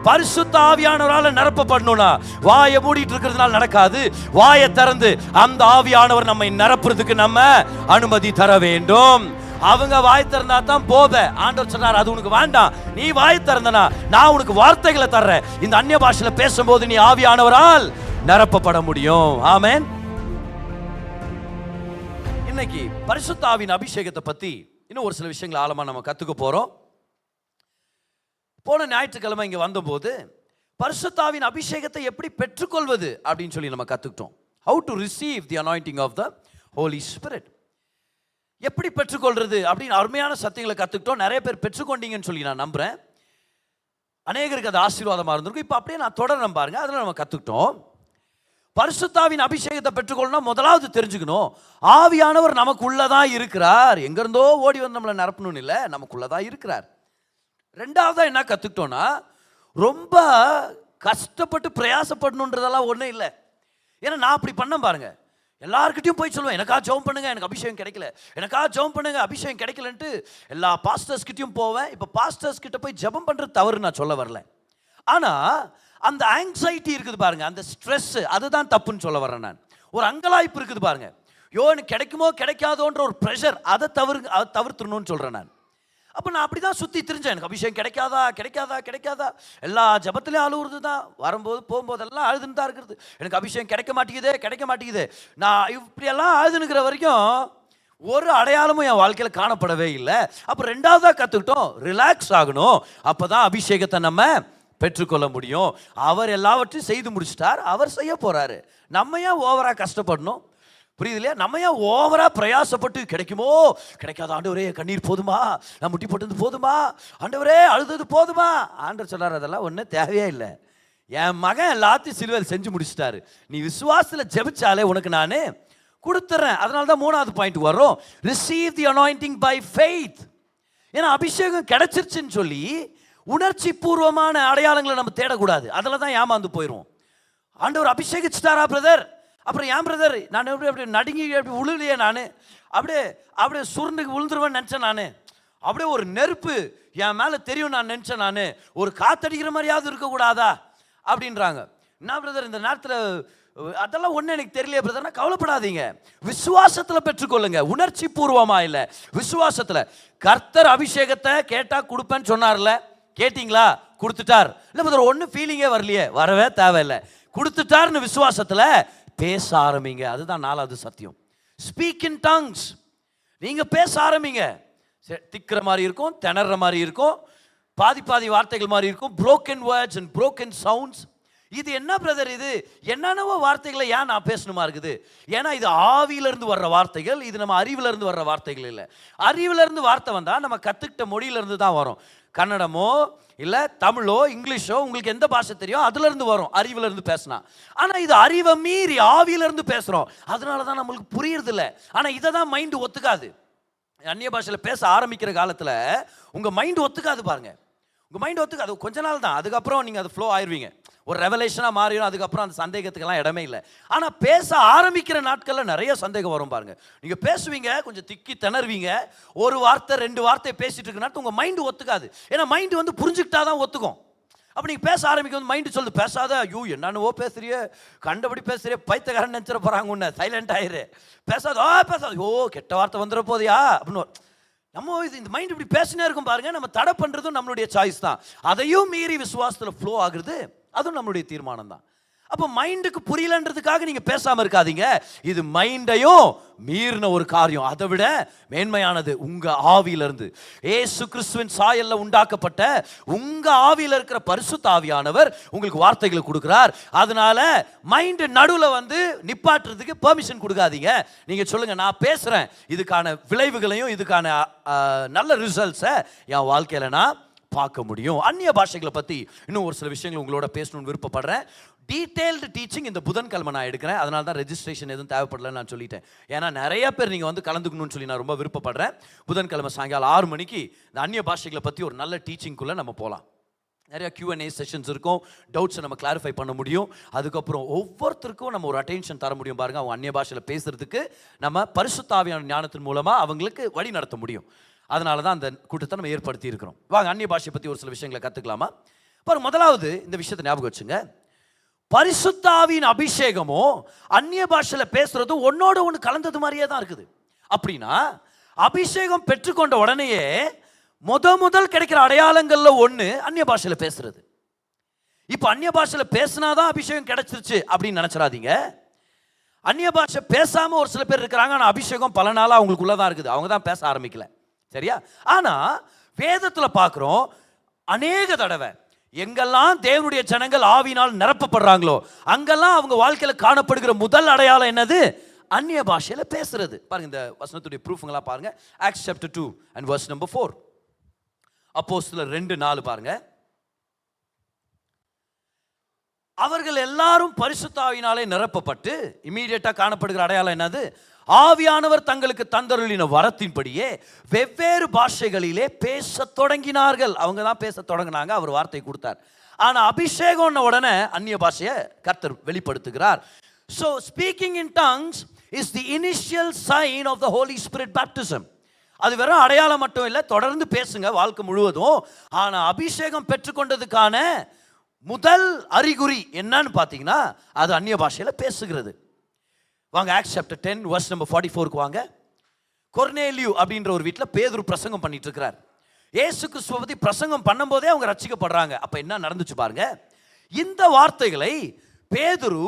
பரிசுத்த ஆவியானவரால நிரப்பப்படணும்னா வாயை மூடிட்டு இருக்கிறதுனால நடக்காது. வாயை திறந்து அந்த ஆவியானவர் நம்மை நிரப்புறதுக்கு நம்ம அனுமதி தர வேண்டும். அவங்க வாய் திறந்தா தான் போத. ஆண்டவர் சொன்னார், அது உனக்கு வேண்டாம். நீ வாய் திறந்தனா நான் உனக்கு வார்த்தைகளை தர்றேன். இந்த அந்நிய பாஷையில பேசும்போது நீ ஆவியானவரால் நிரப்பப்பட முடியும். ஆமென். இன்னைக்கு பரிசுத்த ஆவியின் அபிஷேகத்தை பத்தி இன்னும் ஒரு சில விஷயங்களை ஆழமா நம்ம கத்துக்க போறோம். போன ஞாயிற்றுக்கிழமை இங்க வந்தபோது பரிசுத்த ஆவியின் அபிஷேகத்தை எப்படி பெற்றுக்கொள்வது அப்படின்னு சொல்லி நம்ம கத்துக்கிட்டோம். How to receive the anointing of the Holy Spirit. எப்படி பெற்றுக்கொள்றது அப்படின்னு அருமையான சத்தியங்களை கத்துக்கிட்டோம். நிறைய பேர் பெற்றுக்கொண்டீங்கன்னு சொல்லி நான் நம்புறேன். அநேகருக்கு அது ஆசீர்வாதமா இருந்திருக்கும். இப்போ அப்படியே நான் தொடர்றேன் பாருங்க. அதில் நம்ம கத்துக்கிட்டோம். பரிசுத்த ஆவியின் அபிஷேகத்தை பெற்றுக்கொள்ளணும். முதலாவது தெரிஞ்சுக்கணும், ஆவியானவர் நமக்குள்ளதான் இருக்கிறார். எங்க இருந்தோ ஓடி வந்து நம்மளை நிரப்பணும்னு இல்லை, நமக்குள்ளதான் இருக்கிறார். ரெண்டாவதா என்ன கத்துக்கிட்டோம்னா, ரொம்ப கஷ்டப்பட்டு பிரயாசப்படணுன்றதெல்லாம் ஒன்றும் இல்லை. ஏன்னா நான் அப்படி பண்ண பாருங்க, எல்லாருக்கிட்டையும் போய் சொல்லுவேன், எனக்கா ஜெபம் பண்ணுங்க, எனக்கு அபிஷேகம் கிடைக்கல, எனக்கா ஜெபம் பண்ணுங்க, அபிஷேகம் கிடைக்கலன்ட்டு எல்லா பாஸ்டர்ஸ் கிட்டையும் போவேன். இப்போ பாஸ்டர்ஸ் கிட்ட போய் ஜெபம் பண்றது தவறு நான் சொல்ல வரல. ஆனா அந்த ஆங்ஸைட்டி இருக்குது பாருங்க, அந்த ஸ்ட்ரெஸ், அதுதான் தப்புன்னு சொல்ல வரேன் நான். ஒரு அங்கலாய்ப்பு இருக்குது பாருங்க, யோ எனக்கு கிடைக்குமோ கிடைக்காதோன்ற ஒரு ப்ரெஷர், அதை தவிர்த்துணும்னு சொல்றேன் நான். அப்போ நான் அப்படி தான் சுற்றி திரிஞ்சேன். எனக்கு அபிஷேகம் கிடைக்காதா கிடைக்காதா கிடைக்காதா, எல்லா ஜபத்துலேயும் அழுகுறது தான், வரும்போது போகும்போதெல்லாம் அழுதுன்னு தான் இருக்கிறது. எனக்கு அபிஷேகம் கிடைக்க மாட்டேங்குது. நான் இப்படியெல்லாம் அழுதுனுக்கிற வரைக்கும் ஒரு அடையாளமும் என் வாழ்க்கையில் காணப்படவே இல்லை. அப்போ ரெண்டாவதாக கற்றுக்கிட்டோம், ரிலாக்ஸ் ஆகணும். அப்போ தான் அபிஷேகத்தை நம்ம பெற்றுக்கொள்ள முடியும். அவர் எல்லாவற்றையும் செய்து முடிச்சிட்டார், அவர் செய்ய போகிறாரு. நம்ம ஏன் ஓவராக கஷ்டப்படணும்? புரியுது இல்லையா? நம்ம ஏன் ஓவரா பிரயாசப்பட்டு கிடைக்குமோ கிடைக்காத, ஆண்டவரே கண்ணீர் போதுமா, நான் முட்டி போட்டது போதுமா, ஆண்டவரே அழுதது போதுமா? ஆண்டவர் சொல்றாரு, அதெல்லாம் ஒன்றும் தேவையே இல்லை. என் மகன் எல்லாத்தையும் சிலுவையில் செஞ்சு முடிச்சிட்டாரு. நீ விசுவாசத்தில் ஜெபிச்சாலே உனக்கு நான் கொடுத்துறேன். அதனால தான் மூணாவது பாயிண்ட் வரும், receive the anointing by faith. ஏன்னா அபிஷேகம் கிடைச்சிருச்சுன்னு சொல்லி உணர்ச்சி பூர்வமான அடையாளங்களை நம்ம தேடக்கூடாது. அதில் தான் ஏமாந்து போயிடுவோம். ஆண்டவர் அபிஷேகிச்சிட்டாரா பிரதர், அப்புறம் ஏன் பிரதர் நான் அப்படி நடுங்கி அப்படி உழுலையே, நான் அப்படியே சுருண்டுக்கு விழுந்துருவேன்னு நினச்சேன். நான் அப்படியே ஒரு நெருப்பு என் மேலே தெரியும் நான் நினச்சேன். நான் ஒரு காத்தடிக்கிற மாதிரியாவது இருக்கக்கூடாதா அப்படின்றாங்க. என்ன பிரதர் இந்த நேரத்தில் அதெல்லாம் ஒன்றும் எனக்கு தெரியலையே பிரதர்னா, கவலைப்படாதீங்க, விசுவாசத்தில் பெற்றுக்கொள்ளுங்க. உணர்ச்சி பூர்வமா இல்லை, விசுவாசத்தில். கர்த்தர் அபிஷேகத்தை கேட்டால் கொடுப்பேன்னு சொன்னார்ல, கேட்டிங்களா? கொடுத்துட்டார். இல்லை பிரதர் ஒன்றும் ஃபீலிங்கே வரலையே, வரவே தேவையில்லை, கொடுத்துட்டார்னு விசுவாசத்தில் பேச ஆரம்பிங்க. அதுதான் நாலாவது சத்தியம். Speak in tongues. நீங்க பேச ஆரம்பிங்க. திக்கிற மாதிரி இருக்கும், திணற மாதிரி இருக்கும், பாதி வார்த்தைகள் மாதிரி இருக்கும், broken words and broken sounds. இது என்ன பிரதர், இது என்னென்னவோ வார்த்தைகளை ஏன் நான் பேசணுமா இருக்குது? ஏன்னா இது ஆவியிலிருந்து வர்ற வார்த்தைகள், இது நம்ம அறிவிலிருந்து வர்ற வார்த்தைகள் இல்லை. அறிவிலிருந்து வார்த்தை வந்தால் நம்ம கற்றுக்கிட்ட மொழியிலிருந்து தான் வரும். கன்னடமோ இல்லை தமிழோ இங்கிலீஷோ, உங்களுக்கு எந்த பாஷை தெரியும் அதுலேருந்து வரும், அறிவிலிருந்து பேசினா. ஆனால் இது அறிவை மீறி ஆவியிலிருந்து பேசுகிறோம், அதனால தான் நம்மளுக்கு புரியுறதில்ல. ஆனால் இதை தான் மைண்டு ஒத்துக்காது. அந்நிய பாஷையில் பேச ஆரம்பிக்கிற காலத்தில் உங்கள் மைண்டு ஒத்துக்காது பாருங்க. உங்கள் மைண்டு ஒத்துக்காது, கொஞ்ச நாள் தான், அதுக்கப்புறம் நீங்கள் அது ஃப்ளோ ஆயிடுவீங்க, ஒரு ரெவலேஷனாக மாறிடும். அதுக்கப்புறம் அந்த சந்தேகத்துக்கெல்லாம் இடமே இல்லை. ஆனால் பேச ஆரம்பிக்கிற நாட்களில் நிறைய சந்தேகம் வரும் பாருங்க. நீங்கள் பேசுவீங்க, கொஞ்சம் திக்கி திணறுவீங்க, ஒரு வார்த்தை 2 வார்த்தை பேசிட்டு இருக்குன்னா உங்கள் மைண்டு ஒத்துக்காது. ஏன்னா மைண்டு வந்து புரிஞ்சுக்கிட்டா தான் ஒத்துக்கும். அப்போ நீங்கள் பேச ஆரம்பிக்கும் வந்து மைண்டு சொல்லுது, பேசாத, ஐயோ என்னென்னவோ பேசுறியே, கண்டபடி பேசுறியே, பைத்தக்காரன் நினச்சிட போகிறாங்க, உன்னை சைலண்ட் ஆயிரு, பேசாத பேசாத, ஓ கெட்ட வார்த்தை வந்துட போதியா அப்படின்னு நம்ம இந்த மைண்ட் இப்படி பேசினே இருக்கும் பாருங்க. நம்ம தடை பண்ணுறதும் நம்மளுடைய சாய்ஸ் தான். அதையும் மீறி விசுவாசத்தில் ஃப்ளோ ஆகுறது அதுவும் நம்மளுடைய தீர்மானம் தான். அப்போ மைண்டுக்கு புரியலன்றதுக்காக நீங்கள் பேசாமல் இருக்காதீங்க. இது மைண்டையும் மீறின ஒரு காரியம். அதை விட மேன்மையானது உங்கள் ஆவியிலிருந்து ஏசு கிறிஸ்துவின் சாயல்ல உண்டாக்கப்பட்ட உங்கள் ஆவியில் இருக்கிற பரிசுத்த ஆவியானவர் உங்களுக்கு வார்த்தைகளை கொடுக்குறார். அதனால மைண்டு நடுவில் வந்து நிப்பாட்டுறதுக்கு பெர்மிஷன் கொடுக்காதீங்க. நீங்கள் சொல்லுங்கள், நான் பேசுகிறேன், இதுக்கான விளைவுகளையும் இதுக்கான நல்ல ரிசல்ட்ஸை என் வாழ்க்கையில் நான் பார்க்க முடியும். அந்நிய பாஷைகளை பற்றி இன்னும் ஒரு சில விஷயங்கள் உங்களோட பேசணும்னு விருப்பப்படுறேன். டீட்டெயில்டு டீச்சிங் இந்த புதன்கிழமை நான் எடுக்கிறேன். அதனால தான் ரெஜிஸ்ட்ரேஷன் எதுவும் தேவைப்படலன்னு நான் சொல்லிட்டேன். ஏன்னா நிறைய பேர் நீங்கள் வந்து கலந்துக்கணும்னு சொல்லி நான் ரொம்ப விருப்பப்படுறேன். புதன்கிழமை சாயங்காலம் 6 மணிக்கு இந்த அந்நிய பாஷைகளை பற்றி ஒரு நல்ல டீச்சிங்குள்ளே நம்ம போகலாம். நிறையா Q&A செஷன்ஸ் இருக்கும், டவுட்ஸை நம்ம கிளாரிஃபை பண்ண முடியும். அதுக்கப்புறம் ஒவ்வொருத்தருக்கும் நம்ம ஒரு அட்டென்ஷன் தர முடியும் பாருங்கள். அவங்க அந்நிய பாஷையில் பேசுகிறதுக்கு நம்ம பரிசுத்த ஆவியான ஞானத்தின் மூலமாக அவங்களுக்கு வழி நடத்த முடியும். அதனால தான் அந்த கூட்டத்தை நம்ம ஏற்படுத்தி இருக்கிறோம். வாங்க அந்நிய பாஷையை பற்றி ஒரு சில விஷயங்களை கற்றுக்கலாமா? பாருங்க, முதலாவது இந்த விஷயத்தை ஞாபகம் வச்சுங்க. பரிசுத்தாவின் அபிஷேகமோ அந்நிய பாஷையில பேசுறதும் ஒன்னோட ஒன்று கலந்தது மாதிரியே தான் இருக்குது. அப்படின்னா அபிஷேகம் பெற்றுக்கொண்ட உடனேயே முதல் கிடைக்கிற அடையாளங்கள்ல ஒன்று அந்நிய பாஷையில பேசுறது. இப்போ அந்நிய பாஷையில பேசினாதான் அபிஷேகம் கிடைச்சிருச்சு அப்படின்னு நினைச்சிடாதீங்க. அந்நிய பாஷை பேசாம ஒரு சில பேர் இருக்கிறாங்க, ஆனால் அபிஷேகம் பல நாளாக அவங்களுக்குள்ளதான் இருக்குது, அவங்க தான் பேச ஆரம்பிக்கல. சரியா? ஆனா வேதத்துல பார்க்கிறோம், அநேக தடவை எங்கெல்லாம் தேவனுடைய ஜனங்கள் ஆவியினால் நிரப்பப்படுறாங்களோ அங்கெல்லாம் அவங்க வாழ்க்கையில காணப்படுகிற முதல் அடையாளம் என்னது? அந்நிய பாஷையில பேசுறது. பாருங்க, இந்த வசனத்துடைய ப்ரூஃப்ங்களா பாருங்க. Acts chapter 2 and verse number 4. அப்போஸ்தலர் 2:4 பாருங்க. அவர்கள் எல்லாரும் பரிசுத்த ஆவியினாலே நிரப்பப்பட்டு, இமீடியட்டா காணப்படுகிற அடையாளம் என்னது? ஆவியானவர் தங்களுக்கு தந்தருளின வரத்தின்படியே வெவ்வேறு பாஷைகளிலே பேச தொடங்கினார்கள். அவங்க தான் பேச தொடங்கினாங்க, அவர் வார்த்தை கொடுத்தார். ஆனா அபிஷேகம் உடனே அந்நிய பாஷையை கர்த்தர் வெளிப்படுத்துகிறார். So speaking in tongues is the initial sign of the Holy Spirit baptism. அது வெறும் அடையாளம் மட்டும் இல்லை, தொடர்ந்து பேசுங்க வாழ்க்கை முழுவதும். ஆனா அபிஷேகம் பெற்றுக்கொண்டதுக்கான முதல் அறிகுறி என்னன்னு பார்த்தீங்கன்னா அது அந்நிய பாஷையில பேசுகிறது. வாங்க, ஆக்ட்ஸ் சாப்டர் 10 verse number 44க்கு வாங்க. கொர்னேலியு அப்படின்ற ஒரு வீட்டில் பேதுரு பிரசங்கம் பண்ணிட்டு இருக்கிறார். இயேசு கிறிஸ்துவை பற்றி பிரசங்கம் பண்ணும்போதே அவங்க ரட்சிக்கப்படுறாங்க. அப்போ என்ன நடந்துச்சு பாருங்க. இந்த வார்த்தைகளை பேதுரு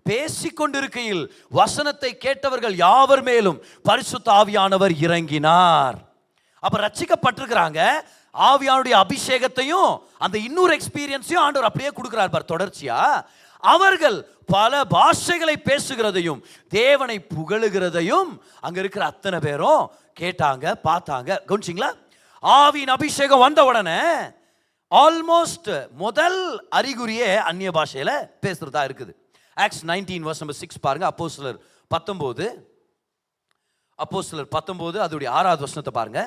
பேசிக்கொண்டிருக்கையில் வசனத்தை கேட்டவர்கள் யாவர் மேலும் பரிசுத்த ஆவியானவர் இறங்கினார். அப்ப ரட்சிக்கப்பட்டிருக்கிறாங்க. ஆவியானுடைய அபிஷேகத்தையும் அந்த இன்னொரு எக்ஸ்பீரியன்ஸையும் ஆண்டவர் அப்படியே கொடுக்கிறார் பார் தொடர்ச்சியா. அவர்கள் பல பாஷைகளை பேசுகிறதையும் தேவனை புகழுகிறதையும் அங்க இருக்கிற அத்தனை பேரும் கேட்டாங்க, பார்த்தாங்க. கவனிச்சிங்களா? ஆவியின் அபிஷேகம் வந்த உடனே ஆல்மோஸ்ட் முதல் அறிகுறியே அந்நிய பாஷையில பேசுறதா இருக்குது. ஆக்ட்ஸ் 19 verse number 6 பாருங்க. அப்போஸ்தலர் 19 அதோடைய 6வது வசனத்தை பாருங்க.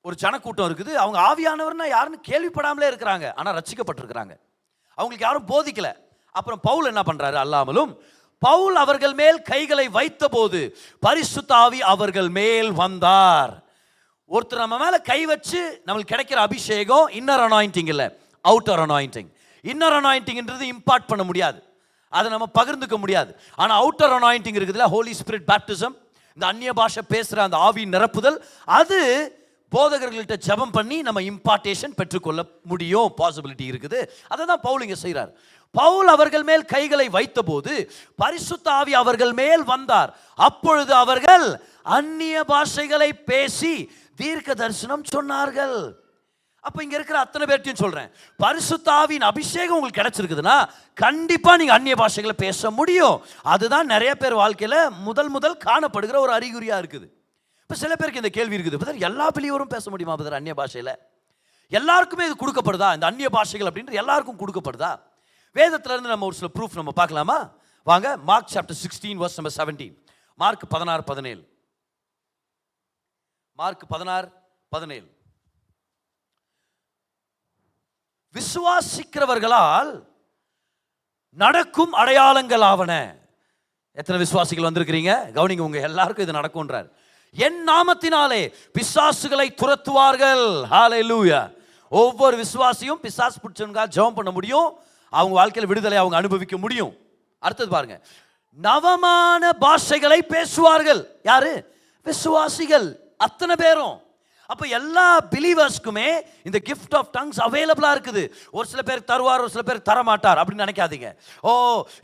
ஒரு ஜனக்கூட்டம் இருக்குது, அவங்க ஆவியானவர்னா யாருன்னு கேள்விப்படாமலே இருக்கிறாங்க, ஆனா ரட்சிக்கப்பட்டிருக்கிறாங்க. அவங்களுக்கு யாரும் போதிக்கல. அப்புறம் பவுல் என்ன பண்றாரு? அல்லாமலும் பவுல் அவர்கள் மேல் கைகளை வைத்த போது பரிசுத்த ஆவி அவர்கள் மேல் வந்தார். ஒருத்தர் நம்ம மேல கை வச்சு நம்மளுக்கு கிடைக்கிற அபிஷேகம் இன்னர் அனாயிண்டிங் இல்ல, அவுட்டர் அனாயிண்டிங். இன்னர் அனாயிண்டிங்ன்றது இம்பார்ட் பண்ண முடியாது, அதை நம்ம பகிர்ந்துக்க முடியாது. ஆனா அவுட்டர் அனாயிண்டிங் இருக்குதுல்ல, ஹோலி ஸ்பிரிட் பேப்டிசம், இந்த அந்நிய பாஷை பேசுற அந்த ஆவியின் நிரப்புதல், அது போதகர்கள்ட்ட ஜெபம் பண்ணி நம்ம இம்பார்ட்டேஷன் பெற்றுக்கொள்ள முடியும், பாசிபிலிட்டி இருக்குது. அதை தான் பவுல் இங்க செய்கிறார். பவுல் அவர்கள் மேல் கைகளை வைத்த போது பரிசுத்த ஆவி அவர்கள் மேல் வந்தார். அப்பொழுது அவர்கள் அந்நிய பாஷைகளை பேசி தீர்க்க தரிசனம் சொன்னார்கள். அப்ப இங்க இருக்கிற அத்தனை பேர்ட்டையும் சொல்றேன், பரிசுத்த ஆவியின் அபிஷேகம் உங்களுக்கு கிடைச்சிருக்குதுன்னா கண்டிப்பா நீங்க அந்நிய பாஷைகளை பேச முடியும். அதுதான் நிறைய பேர் வாழ்க்கையில முதல் காணப்படுகிற ஒரு அறிகுறியா இருக்குது. இப்ப சில பேருக்கு இந்த கேள்வி இருக்குது, பதர் எல்லா பிலிவரும் பேச முடியுமா பதர் அந்நிய பாஷையில? எல்லாருக்குமே இது கொடுக்கப்படுதா? இந்த அந்நிய பாஷைகள் அப்படின்றது எல்லாருக்கும் கொடுக்கப்படுதா? வேதத்துல இருந்து நம்ம ஒரு சில ப்ரூஃப் நம்ம பார்க்கலாமா? வாங்க, mark chapter 16 verse number 17. Mark 16:17. Mark 16:17. விசுவாசிக்கிறவர்களால் நடக்கும் அடையாளங்கள் ஆவன. எத்தனை விசுவாசிகள் வந்திருக்கிறீங்க? கவனிங்க, உங்க எல்லாருக்கும் இது நடக்கும்ன்றார். என் நாமத்தினாலே பிசாசுகளை துரத்துவார்கள். ஹல்லேலூயா. ஒவ்வொரு விசுவாசியும் பிசாசு பிடிச்சவங்க ஜெபம் பண்ண முடியும், அவங்க வாழ்க்கையில் விடுதலை அவங்க அனுபவிக்க முடியும். அடுத்தது பாருங்க, நவமான பாஷைகளை பேசுவார்கள். யாரு? விசுவாசிகள் அத்தனை பேரும். அப்ப எல்லா பிலீவர்ஸ்க்குமே இந்த கிஃப்ட் ஆஃப் டங்ஸ் அவைலபிளா இருக்குது. ஒரு சில பேருக்கு தருவார், ஒரு சில பேருக்கு தர மாட்டார் அப்படின்னு நினைக்காதீங்க. ஓ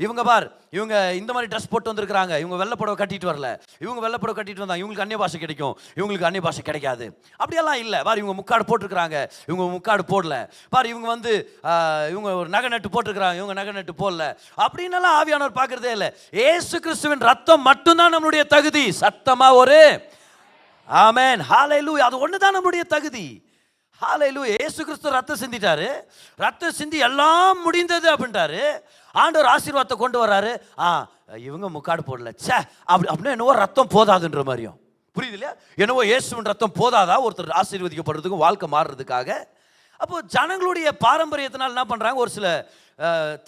இவங்க பார், இவங்க இந்த மாதிரி ட்ரெஸ் போட்டு வந்திருக்கிறாங்க, இவங்க வெள்ளப்படவை கட்டிட்டு வரல, இவங்க வெள்ளப்படவை கட்டிட்டு வந்தாங்க, இவங்களுக்கு அந்நிய பாஷை கிடைக்கும், இவங்களுக்கு அந்நிய பாஷை கிடைக்காது, அப்படியெல்லாம் இல்லை. பார், இவங்க முக்காடு போட்டிருக்கிறாங்க, இவங்க முக்காடு போடல. பார், இவங்க வந்து இவங்க ஒரு நகை நட்டு போட்டிருக்கிறாங்க, இவங்க நகை நட்டு போடல, அப்படின்னு ஆவியானவர் பார்க்கறதே இல்லை. ஏசு கிறிஸ்துவின் ரத்தம் மட்டும்தான் நம்மளுடைய தகுதி. சத்தமா ஒரு ஆமென், ஹல்லேலூயா. அது ஒண்ணுதான் நம்முடைய தகுதி. ஹல்லேலூயா. இயேசு கிறிஸ்து ரத்தம் சிந்திட்டாரு, ரத்தம் சிந்தி எல்லாம் முடிந்தது அப்படின்ட்டாரு. ஆண்டவர் ஆசீர்வாதத்தை கொண்டு வர்றாரு. இவங்க முக்காடு போடல, சே அப்படின்னா என்னவோ ரத்தம் போதாதுன்ற மாதிரியும். புரியுது இல்லையா? என்னவோ இயேசுவின் ரத்தம் போதாதா ஒருத்தர் ஆசீர்வதிக்கப்படுறதுக்கும் வாழ்க்கை மாறுறதுக்காக? அப்போ ஜனங்களுடைய பாரம்பரியத்தினால் என்ன பண்றாங்க, ஒரு சில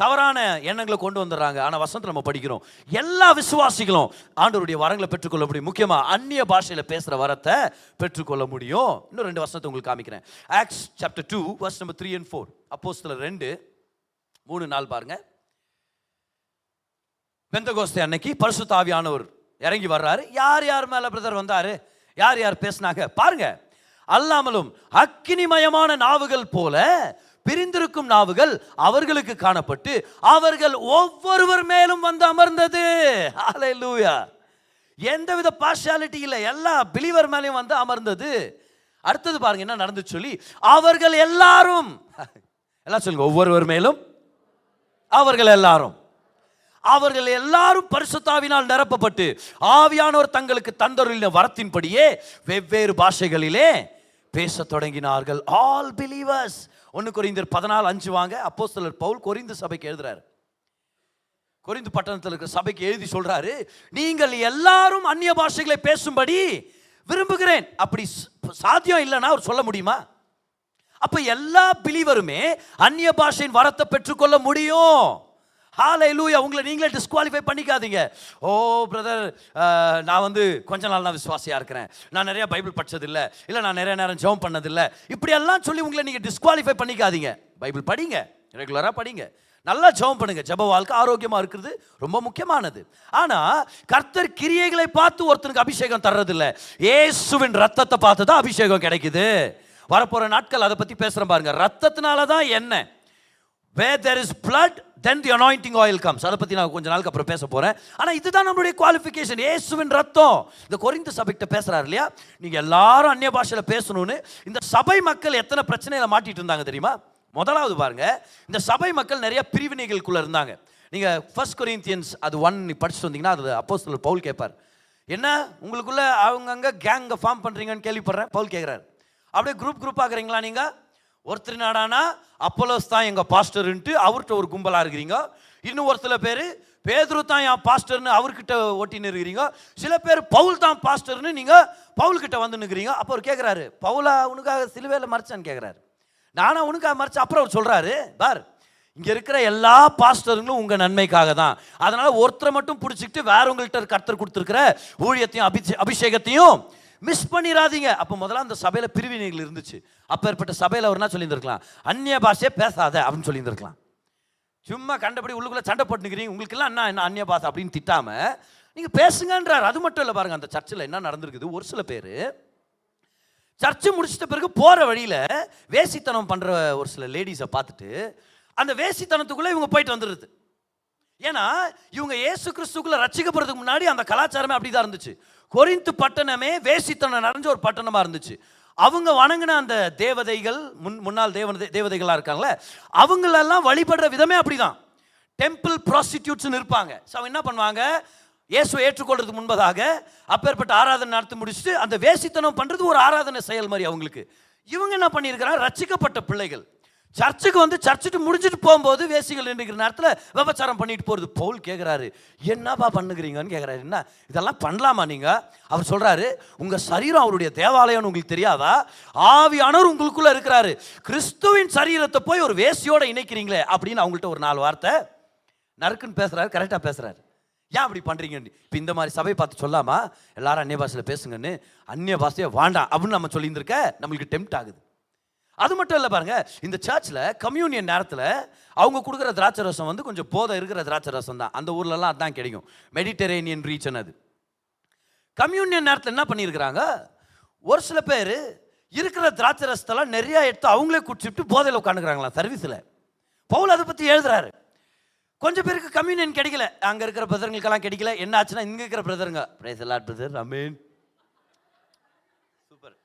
தவறான எண்ணங்களை கொண்டு வந்துடுறாங்க. ஆனால் வசனத்தில் நம்ம படிக்கிறோம் எல்லா விசுவாசிகளும் ஆண்டவருடைய வரங்களை பெற்றுக்கொள்ள முடியும். முக்கியமாக அந்நிய பாஷையில் பேசுகிற வரத்தை பெற்றுக்கொள்ள முடியும். இன்னும் 2 வசனத்தை உங்களுக்கு காமிக்கிறேன். Acts chapter 2 verse number 3 and 4. அப்போஸ்தலர் 2:3-4 பாருங்க. பெந்தகோஸ்தே அன்னைக்கு பரிசுத்த ஆவியானவர் இறங்கி வர்றாரு. யார் யார் மேல பிரதர் வந்தாரு, யார் யார் பேசினாங்க பாருங்க. அல்லாமலும் அக்கினிமயமான நாவுகள் போல பிரிந்திருக்கும் நாவுகள் அவர்களுக்கு காணப்பட்டு அவர்கள் ஒவ்வொருவர் மேலும் வந்து அமர்ந்தது. ஹல்லேலூயா. எந்தவித பார்ஷியாலிட்டி இல்லை, எல்லா பிலீவர் மேலேயும் வந்து அமர்ந்தது. அடுத்தது பாருங்க என்ன நடந்து சொல்லி, அவர்கள் எல்லாரும், எல்லாம் சொல்லுங்க, ஒவ்வொருவர் மேலும் அவர்கள் எல்லாரும் பரிசுத்தாவினால் நிரப்பப்பட்டு ஆவியானவர் தங்களுக்கு தந்தருளின வரத்தின்படியே வெவ்வேறு பாஷைகளிலே பேச தொடங்கினார்கள். All believers. 1 கொரிந்தியர் 14:5 வாங்க. அப்போஸ்தலர் பவுல் கொரிந்து சபைக்கு எழுதுறாரு. கொரிந்து பட்டணத்தில் இருக்கிற சபைக்கு எழுதி சொல்றாரு, நீங்கள் எல்லாரும் அந்நிய பாஷைகளை பேசும்படி விரும்புகிறேன். அப்படி சாத்தியம் இல்லைன்னா அவர் சொல்ல முடியுமா? அப்ப எல்லா பிலீவருமே அந்நிய பாஷையின் வரத்தை பெற்றுக்கொள்ள முடியும். ஹல்லேலூயா. உங்களை நீங்களே டிஸ்குவாலிஃபை பண்ணிக்காதீங்க. ஓ பிரதர், நான் வந்து கொஞ்ச நாள் நான் விசுவாசியாக இருக்கிறேன், நான் நிறைய பைபிள் படித்ததில்லை, இல்லை நான் நிறைய நேரம் ஜெபம் பண்ணதில்லை, இப்படியெல்லாம் சொல்லி உங்களை நீங்கள் டிஸ்குவாலிஃபை பண்ணிக்காதீங்க. பைபிள் படிங்க, ரெகுலராக படிங்க, நல்லா ஜெபம் பண்ணுங்க. ஜெப வாழ்க்கை ஆரோக்கியமாக இருக்கிறது ரொம்ப முக்கியமானது. ஆனால் கர்த்தர் கிரியைகளை பார்த்து ஒருத்தருக்கு அபிஷேகம் தர்றதில்லை, இயேசுவின் ரத்தத்தை பார்த்து தான் அபிஷேகம் கிடைக்குது. வரப்போகிற நாட்கள் அதை பற்றி பேசுகிறேன் பாருங்க. ரத்தத்தினால தான் என்ன, where there is blood then the anointing oil comes. அதை பற்றி நான் கொஞ்ச நாளுக்கு அப்புறம் பேச போகிறேன். ஆனால் இதுதான் நம்மளுடைய குவாலிஃபிகேஷன், இயேசுவின் ரத்தம். இந்த கொரிந்து சபைக்கிட்ட பேசுகிறார் இல்லையா, நீங்கள் எல்லாரும் அந்நிய பாஷையில் பேசணும்னு. இந்த சபை மக்கள் எத்தனை பிரச்சனையில் மாட்டிட்டு இருந்தாங்க தெரியுமா? முதலாவது பாருங்க, இந்த சபை மக்கள் நிறைய பிரிவினைகளுக்குள்ளே இருந்தாங்க. நீங்கள் 1 Corinthians 1 படிச்சுட்டு வந்தீங்கன்னா அது அப்போஸ்தலர் பவுல் கேட்பார், என்ன உங்களுக்குள்ள அவங்கங்க கேங்கை ஃபார்ம் பண்ணுறீங்கன்னு கேள்விப்படுறேன். பவுல் கேட்குறாரு, அப்படியே குரூப் ஆகுறீங்களா நீங்கள்? ஒருத்தர் நாடானா அப்போலோஸ் தான் எங்கள் பாஸ்டர்ன்ட்டு அவர்கிட்ட ஒரு கும்பலாக இருக்கிறீங்க. இன்னும் ஒரு சில பேர் பேதுரு தான் என் பாஸ்டர்னு அவர்கிட்ட ஒட்டின்னு இருக்கிறீங்க. சில பேர் பவுல் தான் பாஸ்டர்னு நீங்கள் பவுல்கிட்ட வந்து நிற்கிறீங்க. அப்போ அவர் கேட்குறாரு, பவுலா உனக்காக சிலுவையில் மறைச்சான்னு கேட்குறாரு. நானா உனக்காக மறைச்சேன். அப்புறம் அவர் சொல்கிறாரு, பார் இங்கே இருக்கிற எல்லா பாஸ்டர்களும் உங்கள் நன்மைக்காக தான். அதனால் ஒருத்தரை மட்டும் பிடிச்சிக்கிட்டு வேறவங்கள்ட்ட கர்த்தர் கொடுத்துருக்கிற ஊழியத்தையும் அபிஷேகத்தையும் மிஸ் பண்ணிடாதீங்க. அப்போ முதல்ல அந்த சபையில் பிரிவினைகள் இருந்துச்சு. அப்பேற்பட்ட சபையில் அவர் என்ன சொல்லியிருந்திருக்கலாம், அந்நிய பாஷையே பேசாத அப்படின்னு சொல்லியிருந்திருக்கலாம். சும்மா கண்டபடி உள்ளுக்குள்ளே சண்டை போட்டுக்கிறீங்க, உங்களுக்கெல்லாம் என்ன அந்நிய பாஷை அப்படின்னு திட்டாம நீங்கள் பேசுங்கன்றார். அது மட்டும் இல்லை பாருங்க, அந்த சர்ச்சில் என்ன நடந்திருக்குது, ஒரு சில பேர் சர்ச்சு முடிச்சிட்ட பிறகு போகிற வழியில் வேசித்தனம் பண்ணுற ஒரு சில லேடிஸை பார்த்துட்டு அந்த வேசித்தனத்துக்குள்ளே இவங்க போயிட்டு வந்துடுது. ஏன்னா இவங்க இயேசு கிறிஸ்துக்குள்ள ரட்சிக்கப்படுறதுக்கு முன்னாடி அந்த கலாச்சாரமே அப்படிதான் இருந்துச்சு. கொரிந்து பட்டணமே வேசித்தனம் நிறைஞ்ச ஒரு பட்டணமா இருந்துச்சு. அவங்க வணங்கின அந்த தேவதைகள், முன்னாள் தேவதைகளா இருக்காங்களே, அவங்களெல்லாம் வழிபடுற விதமே அப்படிதான். டெம்பிள் ப்ராஸ்டிடியூட்ஸ் இருப்பாங்க. ஸோ அவங்க என்ன பண்ணுவாங்க, இயேசுவை ஏற்றுக்கொள்றதுக்கு முன்பதாக அப்பேற்பட்ட ஆராதனை நடத்தி முடிச்சுட்டு அந்த வேசித்தனம் பண்றது ஒரு ஆராதனை செயல் மாதிரி அவங்களுக்கு. இவங்க என்ன பண்ணியிருக்கிறாங்க, ரட்சிக்கப்பட்ட பிள்ளைகள் சர்ச்சுக்கு வந்து சர்ச்சுட்டு முடிச்சுட்டு போகும்போது வேசிகள் நின்றுக்கிற நேரத்தில் விபச்சாரம் பண்ணிட்டு போகிறது. பவுல் கேட்குறாரு, என்னப்பா பண்ணுகிறீங்கன்னு கேட்குறாரு. என்ன இதெல்லாம் பண்ணலாமா நீங்கள்? அவர் சொல்கிறாரு, உங்கள் சரீரம் அவருடைய தேவாலயம்னு உங்களுக்கு தெரியாதா? ஆவியானவர் உங்களுக்குள்ளே இருக்கிறாரு. கிறிஸ்துவின் சரீரத்தை போய் ஒரு வேசியோடு இணைக்கிறீங்களே அப்படின்னு அவங்கள்ட்ட ஒரு 4 வார்த்தை நறுக்குன்னு பேசுகிறாரு. கரெக்டாக பேசுகிறாரு. ஏன் அப்படி பண்ணுறீங்கன்னு. இப்போ இந்த மாதிரி சபையை பார்த்து சொல்லாமா, எல்லாரும் அந்நிய பாஷையில் பேசுங்கன்னு, அந்நிய பாஷையை வேண்டாம் அப்படின்னு நம்ம சொல்லியிருந்திருக்க நம்மளுக்கு டெம்ப்ட் ஆகுது. அது மட்டும் இல்லை பாருங்க, இந்த சர்ச்சில் கம்யூனியன் நேரத்தில் அவங்க கொடுக்குற திராட்சை ரசம் வந்து கொஞ்சம் போதை இருக்கிற திராட்சை ரசம் தான். அந்த ஊர்லலாம் அதுதான் கிடைக்கும், மெடிட்டரேனியன் ரீஜன் அது. கம்யூனியன் நேரத்தில் என்ன பண்ணியிருக்கிறாங்க, ஒரு சில பேர் இருக்கிற திராட்சை ரசத்தெல்லாம் நிறையா எடுத்து அவங்களே குடிச்சுட்டு போதையில் உட்காந்துக்கிறாங்களாம் சர்வீஸில். பவுல் அதை பற்றி எழுதுறாரு. கொஞ்சம் பேருக்கு கம்யூனியன் கிடைக்கல, அங்கே இருக்கிற பிரதருங்களுக்கெல்லாம் கிடைக்கல. என்ன ஆச்சுன்னா, இங்கே இருக்கிற பிரதருங்க, praise the Lord brother, amen, super.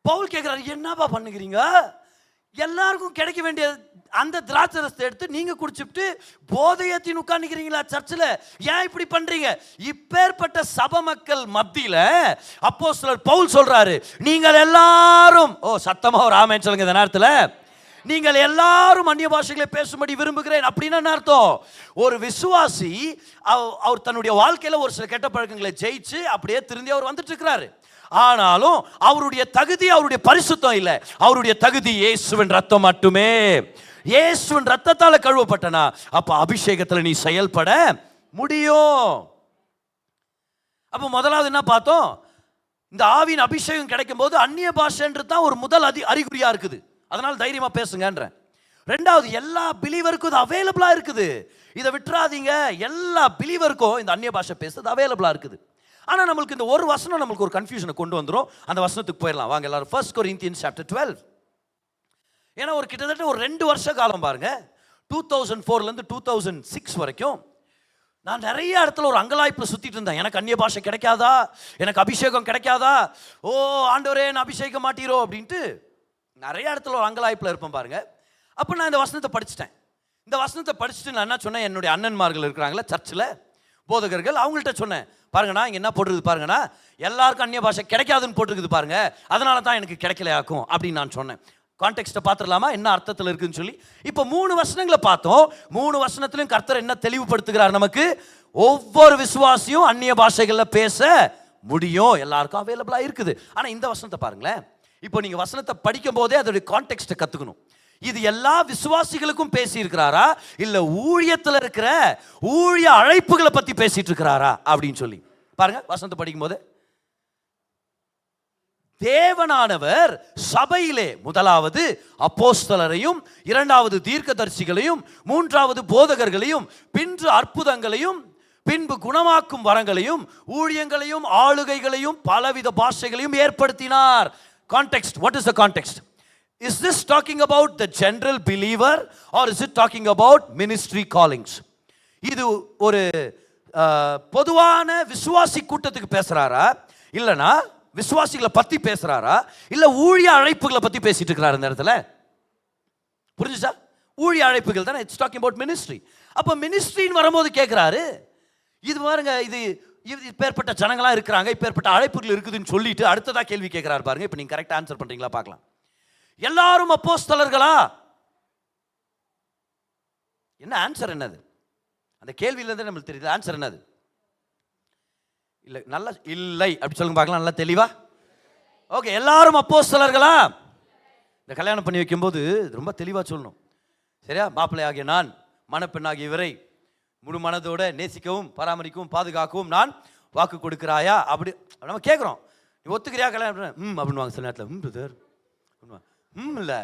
Paul கேட்குறாரு, என்னப்பா பண்ணுகிறீங்க? எல்லாருக்கும் கிடைக்க வேண்டிய அந்த திராட்சை ரசத்தை எடுத்து நீங்க குடிச்சுட்டு போதையத்தின் உட்காந்துக்கிறீங்களா சர்ச்சில்? ஏன் இப்படி பண்றீங்க? இப்பேற்பட்ட சபை மக்கள் மத்தியில அப்போஸ்தலர் பவுல் சொல்றாரு, நீங்கள் எல்லாரும், சத்தமா ஒரு ஆமென் சொல்லுங்க இந்த நேரத்தில், நீங்கள் எல்லாரும் அந்நிய பாஷைகளை பேசும்படி விரும்புகிறேன். அப்படின்னு என்ன அர்த்தம்? ஒரு விசுவாசி அவர் தன்னுடைய வாழ்க்கையில ஒரு சில கெட்ட பழக்கங்களை ஜெயிச்சு அப்படியே திருந்தி அவர் வந்துட்டு இருக்கிறாரு. ஆனாலும் அவருடைய தகுதி அவருடைய பரிசுத்தம் இல்லை. அவருடைய தகுதி இயேசுவின் ரத்தம் மட்டுமே. இயேசுவின் ரத்தத்தால கழுவப்பட்டனா அப்ப அபிஷேகத்துல நீ செயல்பட முடியும். அப்ப முதலாவது என்ன பார்த்தோம்? இந்த ஆவியின் அபிஷேகம் கிடைக்கும் போது அந்நிய பாஷைன்றது தான் ஒரு முதல் அறிகுறியா இருக்குது. அதனால தைரியமா பேசுங்கன்ற. ரெண்டாவது, எல்லா பிலீவருக்கும் இது அவைலபிளா இருக்குது. இதை விட்டுறாதீங்க. எல்லா பிலீவருக்கும் இந்த அந்நிய பாஷை பேசுறது அவைலபிளா இருக்குது. ஆனா நம்மளுக்கு இந்த ஒரு வசனம் நம்மளுக்கு ஒரு கன்ஃபியூஷனை கொண்டு வந்துடும். அந்த வசனத்துக்கு போயிடலாம் வாங்க எல்லாரும். 1 Corinthians chapter 12. ஏன்னா ஒரு கிட்டத்தட்ட ஒரு 2 வருஷ காலம் பாருங்க, 2004 2006 வரைக்கும் நான் நிறைய இடத்துல ஒரு அங்கலாய்ப்பில் சுத்திட்டு இருந்தேன். எனக்கு அந்நிய பாஷை கிடைக்காதா, எனக்கு அபிஷேகம் கிடைக்காதா, ஓ ஆண்டவரே என்ன அபிஷேகம் மாட்டீரோ அப்படின்ட்டு நிறைய இடத்துல ஒரு அங்கலாய்ப்பில் இருப்பேன் பாருங்க. அப்போ நான் இந்த வசனத்தை படிச்சுட்டேன். இந்த வசனத்தை படிச்சுட்டு நான் என்ன சொன்னேன், என்னுடைய அண்ணன்மார்கள் இருக்கிறாங்களே சர்ச்சில் போதகர்கள், அவங்கள்ட்ட சொன்னேன், பாருங்கண்ணா இங்கே என்ன போட்டுருக்குது பாருங்கண்ணா, எல்லாருக்கும் அந்நிய பாஷை கிடைக்காதுன்னு போட்டுருக்குது பாருங்க, அதனால தான் எனக்கு கிடைக்கலையாக்கும் அப்படின்னு நான் சொன்னேன். கான்டெக்ஸ்ட்டை பார்த்துடலாமா, என்ன அர்த்தத்தில் இருக்குன்னு சொல்லி. இப்போ 3 வசனங்களை பார்த்தோம். 3 வசனத்திலும் கர்த்தர் என்ன தெளிவுபடுத்துகிறார் நமக்கு? ஒவ்வொரு விசுவாசியும் அந்நிய பாஷைகளில் பேச முடியும், எல்லாருக்கும் அவைலபிளாக இருக்குது. ஆனால் இந்த வசனத்தை பாருங்களேன். இப்போ நீங்கள் வசனத்தை படிக்கும் போதே அதோடைய கான்டெக்ஸ்ட்டை கற்றுக்கணும். இது எல்லா விசுவாசிகளுக்கும் பேசி இருக்கிறாரா, இல்லை ஊழியத்தில் இருக்கிற ஊழிய அழைப்புகளை பற்றி பேசிட்டு இருக்கிறாரா அப்படின்னு சொல்லி பாருங்க. வசனத்தை படிக்கும் போது, தேவனானவர் சபையிலே முதலாவது அப்போஸ்தலரையும், இரண்டாவது தீர்க்கதரிசிகளையும், மூன்றாவது போதகர்களையும், பின்பு அற்புதங்களையும், பின்பு குணமாக்கும் வரங்களையும், ஊழியங்களையும், ஆளுகைகளையும், பலவித பாஷைகளையும் ஏற்படுத்தினார். Context, what is the context? Is this talking about the general believer or is it talking about ministry callings? இது ஒரு பொதுவான விசுவாசி கூட்டத்துக்கு பேசுறாரா, இல்லனா விசுவாசிகளை பத்தி பேசுறாரா, இல்ல ஊழிய அழைப்புகளை பத்தி பேசிட்டு இருக்கிறார் இந்த இடத்துல? புரிஞ்சுச்சா? ஊழிய அழைப்புகள் தானே. It's talking about ministry. அப்ப மினிஸ்ட்ரின்னு வரும்போது கேட்கிறாரு, இது பாருங்க, இது இப்பேற்பட்ட ஜனங்களா இருக்கிறாங்க, இப்பேற்பட்ட அழைப்புகள் இருக்குதுன்னு சொல்லிட்டு அடுத்ததா கேள்வி கேட்கிறாரு பாருங்க. இப்ப நீங்க கரெக்டா ஆன்சர் பண்றீங்களா பார்க்கலாம். எல்லாரும் அப்போஸ்தலர்களா? என்ன ஆன்சர் என்னது? அந்த கேள்வியில இருந்து நமக்கு தெரியுது ஆன்சர் என்னது. இல்லை நல்லா இல்லை அப்படி சொல்லுங்க பார்க்கலாம், நல்லா தெளிவா. ஓகே, எல்லாரும் அப்போஸ்தலர்களா? இந்த கல்யாணம் பண்ணி வைக்கும்போது ரொம்ப தெளிவாக சொல்லணும், சரியா? மாப்பிள்ளை ஆகிய நான், மணப்பெண்ணாகிய இவரை முழு மனதோட நேசிக்கவும் பராமரிக்கவும் பாதுகாக்கவும் நான் வாக்கு கொடுக்கிறாயா? அப்படி நம்ம கேட்குறோம். நீ ஒத்துக்கிறியா கல்யாணம் அப்படின்வாங்க சில நேரத்தில். பிரதர் இல்லை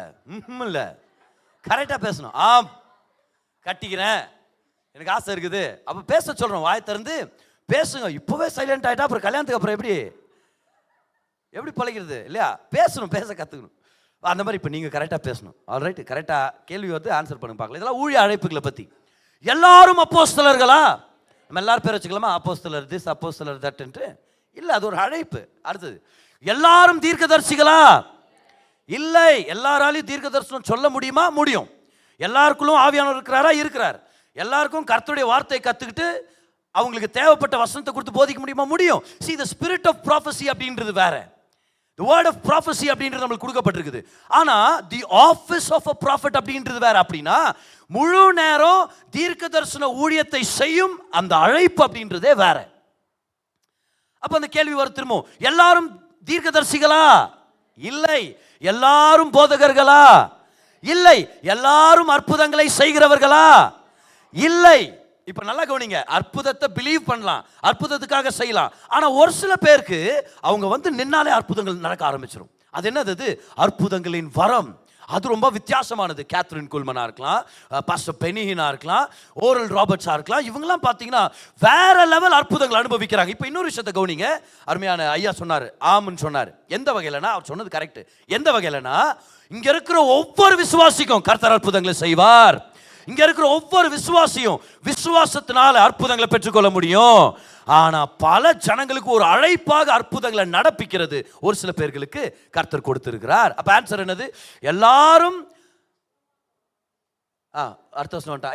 இல்லை, கரெக்டாக பேசணும். ஆம் கட்டிக்கிறேன், எனக்கு ஆசை இருக்குது, அப்போ பேச சொல்கிறோம், வாய் திறந்து பேசுங்க. இப்போவே சைலண்ட் ஆகிட்டா அப்புறம் கல்யாணத்துக்கு அப்புறம் எப்படி பழகிறது இல்லையா? பேசணும், பேச கற்றுக்கணும். அந்த மாதிரி இப்போ நீங்கள் கரெக்டாக பேசணும். ஆல்ரைட், கரெக்டாக கேள்வி வந்து ஆன்சர் பண்ணுங்க பார்க்கலாம். இதெல்லாம் ஊழிய அழைப்புகளை பற்றி. எல்லாரும் அப்போஸ்தலர்களா? நம்ம எல்லாரும் பேர் வச்சுக்கலாமா? அப்போஸ்தலர் திஸ், அப்போஸ்தலர் தட்டுன்ட்டு இல்லை, அது ஒரு அழைப்பு. அடுத்தது, எல்லாரும் தீர்க்கதரிசிகளா? இல்லை, எல்லாராலையும் தீர்க்க தரிசனம் சொல்ல முடியுமா? முடியும். எல்லாருக்குள்ளும் ஆவியானவர் இருக்கிறாரா? இருக்கிறார். எல்லாருக்கும் கர்த்தருடைய வார்த்தையை கற்றுக்கிட்டு அவங்களுக்கு தேவைப்பட்ட வசனத்தை கொடுத்து போதிக்க முடியுமா? முடியும். See, the spirit of prophecy அப்படின்றது வேற, the word of prophecy அப்படின்றது நம்மளுக்கு கொடுக்கப்பட்டிருக்குது. ஆனா the office of a prophet அப்படின்றது வேற. அப்படின்னா முழு நேரம் தீர்க்க தரிசன ஊழியத்தை செய்யும் அந்த அழைப்பு அப்படின்றதே வேற. அப்ப அந்த கேள்வி வரும் திரும்ப, எல்லாரும் தீர்க்கதரிசிகளா? இல்லை. எல்லாரும் போதகர்களா? இல்லை. எல்லாரும் அற்புதங்களை செய்கிறவர்களா? இல்லை. இப்ப நல்லா கவனிங்க, அற்புதத்தை பிலீவ் பண்ணலாம், அற்புதத்துக்காக செய்யலாம். ஆனா ஒரு சில பேருக்கு அவங்க வந்து நின்னாலே அற்புதங்கள் நடக்க ஆரம்பிச்சிடும். அது என்னது? அற்புதங்களின் வரம். அது ரொம்ப வித்தியாசமானது. கேத்ரின் குல்மனா இருக்கலாம், பாஸ்டர் பெனிஹினா இருக்கலாம், ஓரல் ராபர்ட்ஸா இருக்கலாம், இவங்கெல்லாம் பார்த்தீங்கன்னா வேற லெவல் அற்புதங்கள் அனுபவிக்கிறாங்க. இப்போ இன்னொரு விஷயத்தை கவனிங்க. அருமையான ஐயா சொன்னார், ஆம்னு சொன்னார். எந்த வகையிலனா, அவர் சொன்னது கரெக்ட். எந்த வகையிலனா, இங்க இருக்கிற ஒவ்வொரு விசுவாசிக்கும் கர்த்தர் அற்புதங்களை செய்வார். இங்க இருக்கிற ஒவ்வொரு விசுவாசியும் விசுவாசத்தினால அற்புதங்களை பெற்றுக்கொள்ள முடியும். ஆனா பல ஜனங்களுக்கு ஒரு அழைப்பாக அற்புதங்களை நடப்பிக்கிறது ஒரு சில பேர்களுக்கு கர்த்தர் கொடுத்திருக்கிறார். அப்ப ஆன்சர் என்னது? எல்லாரும்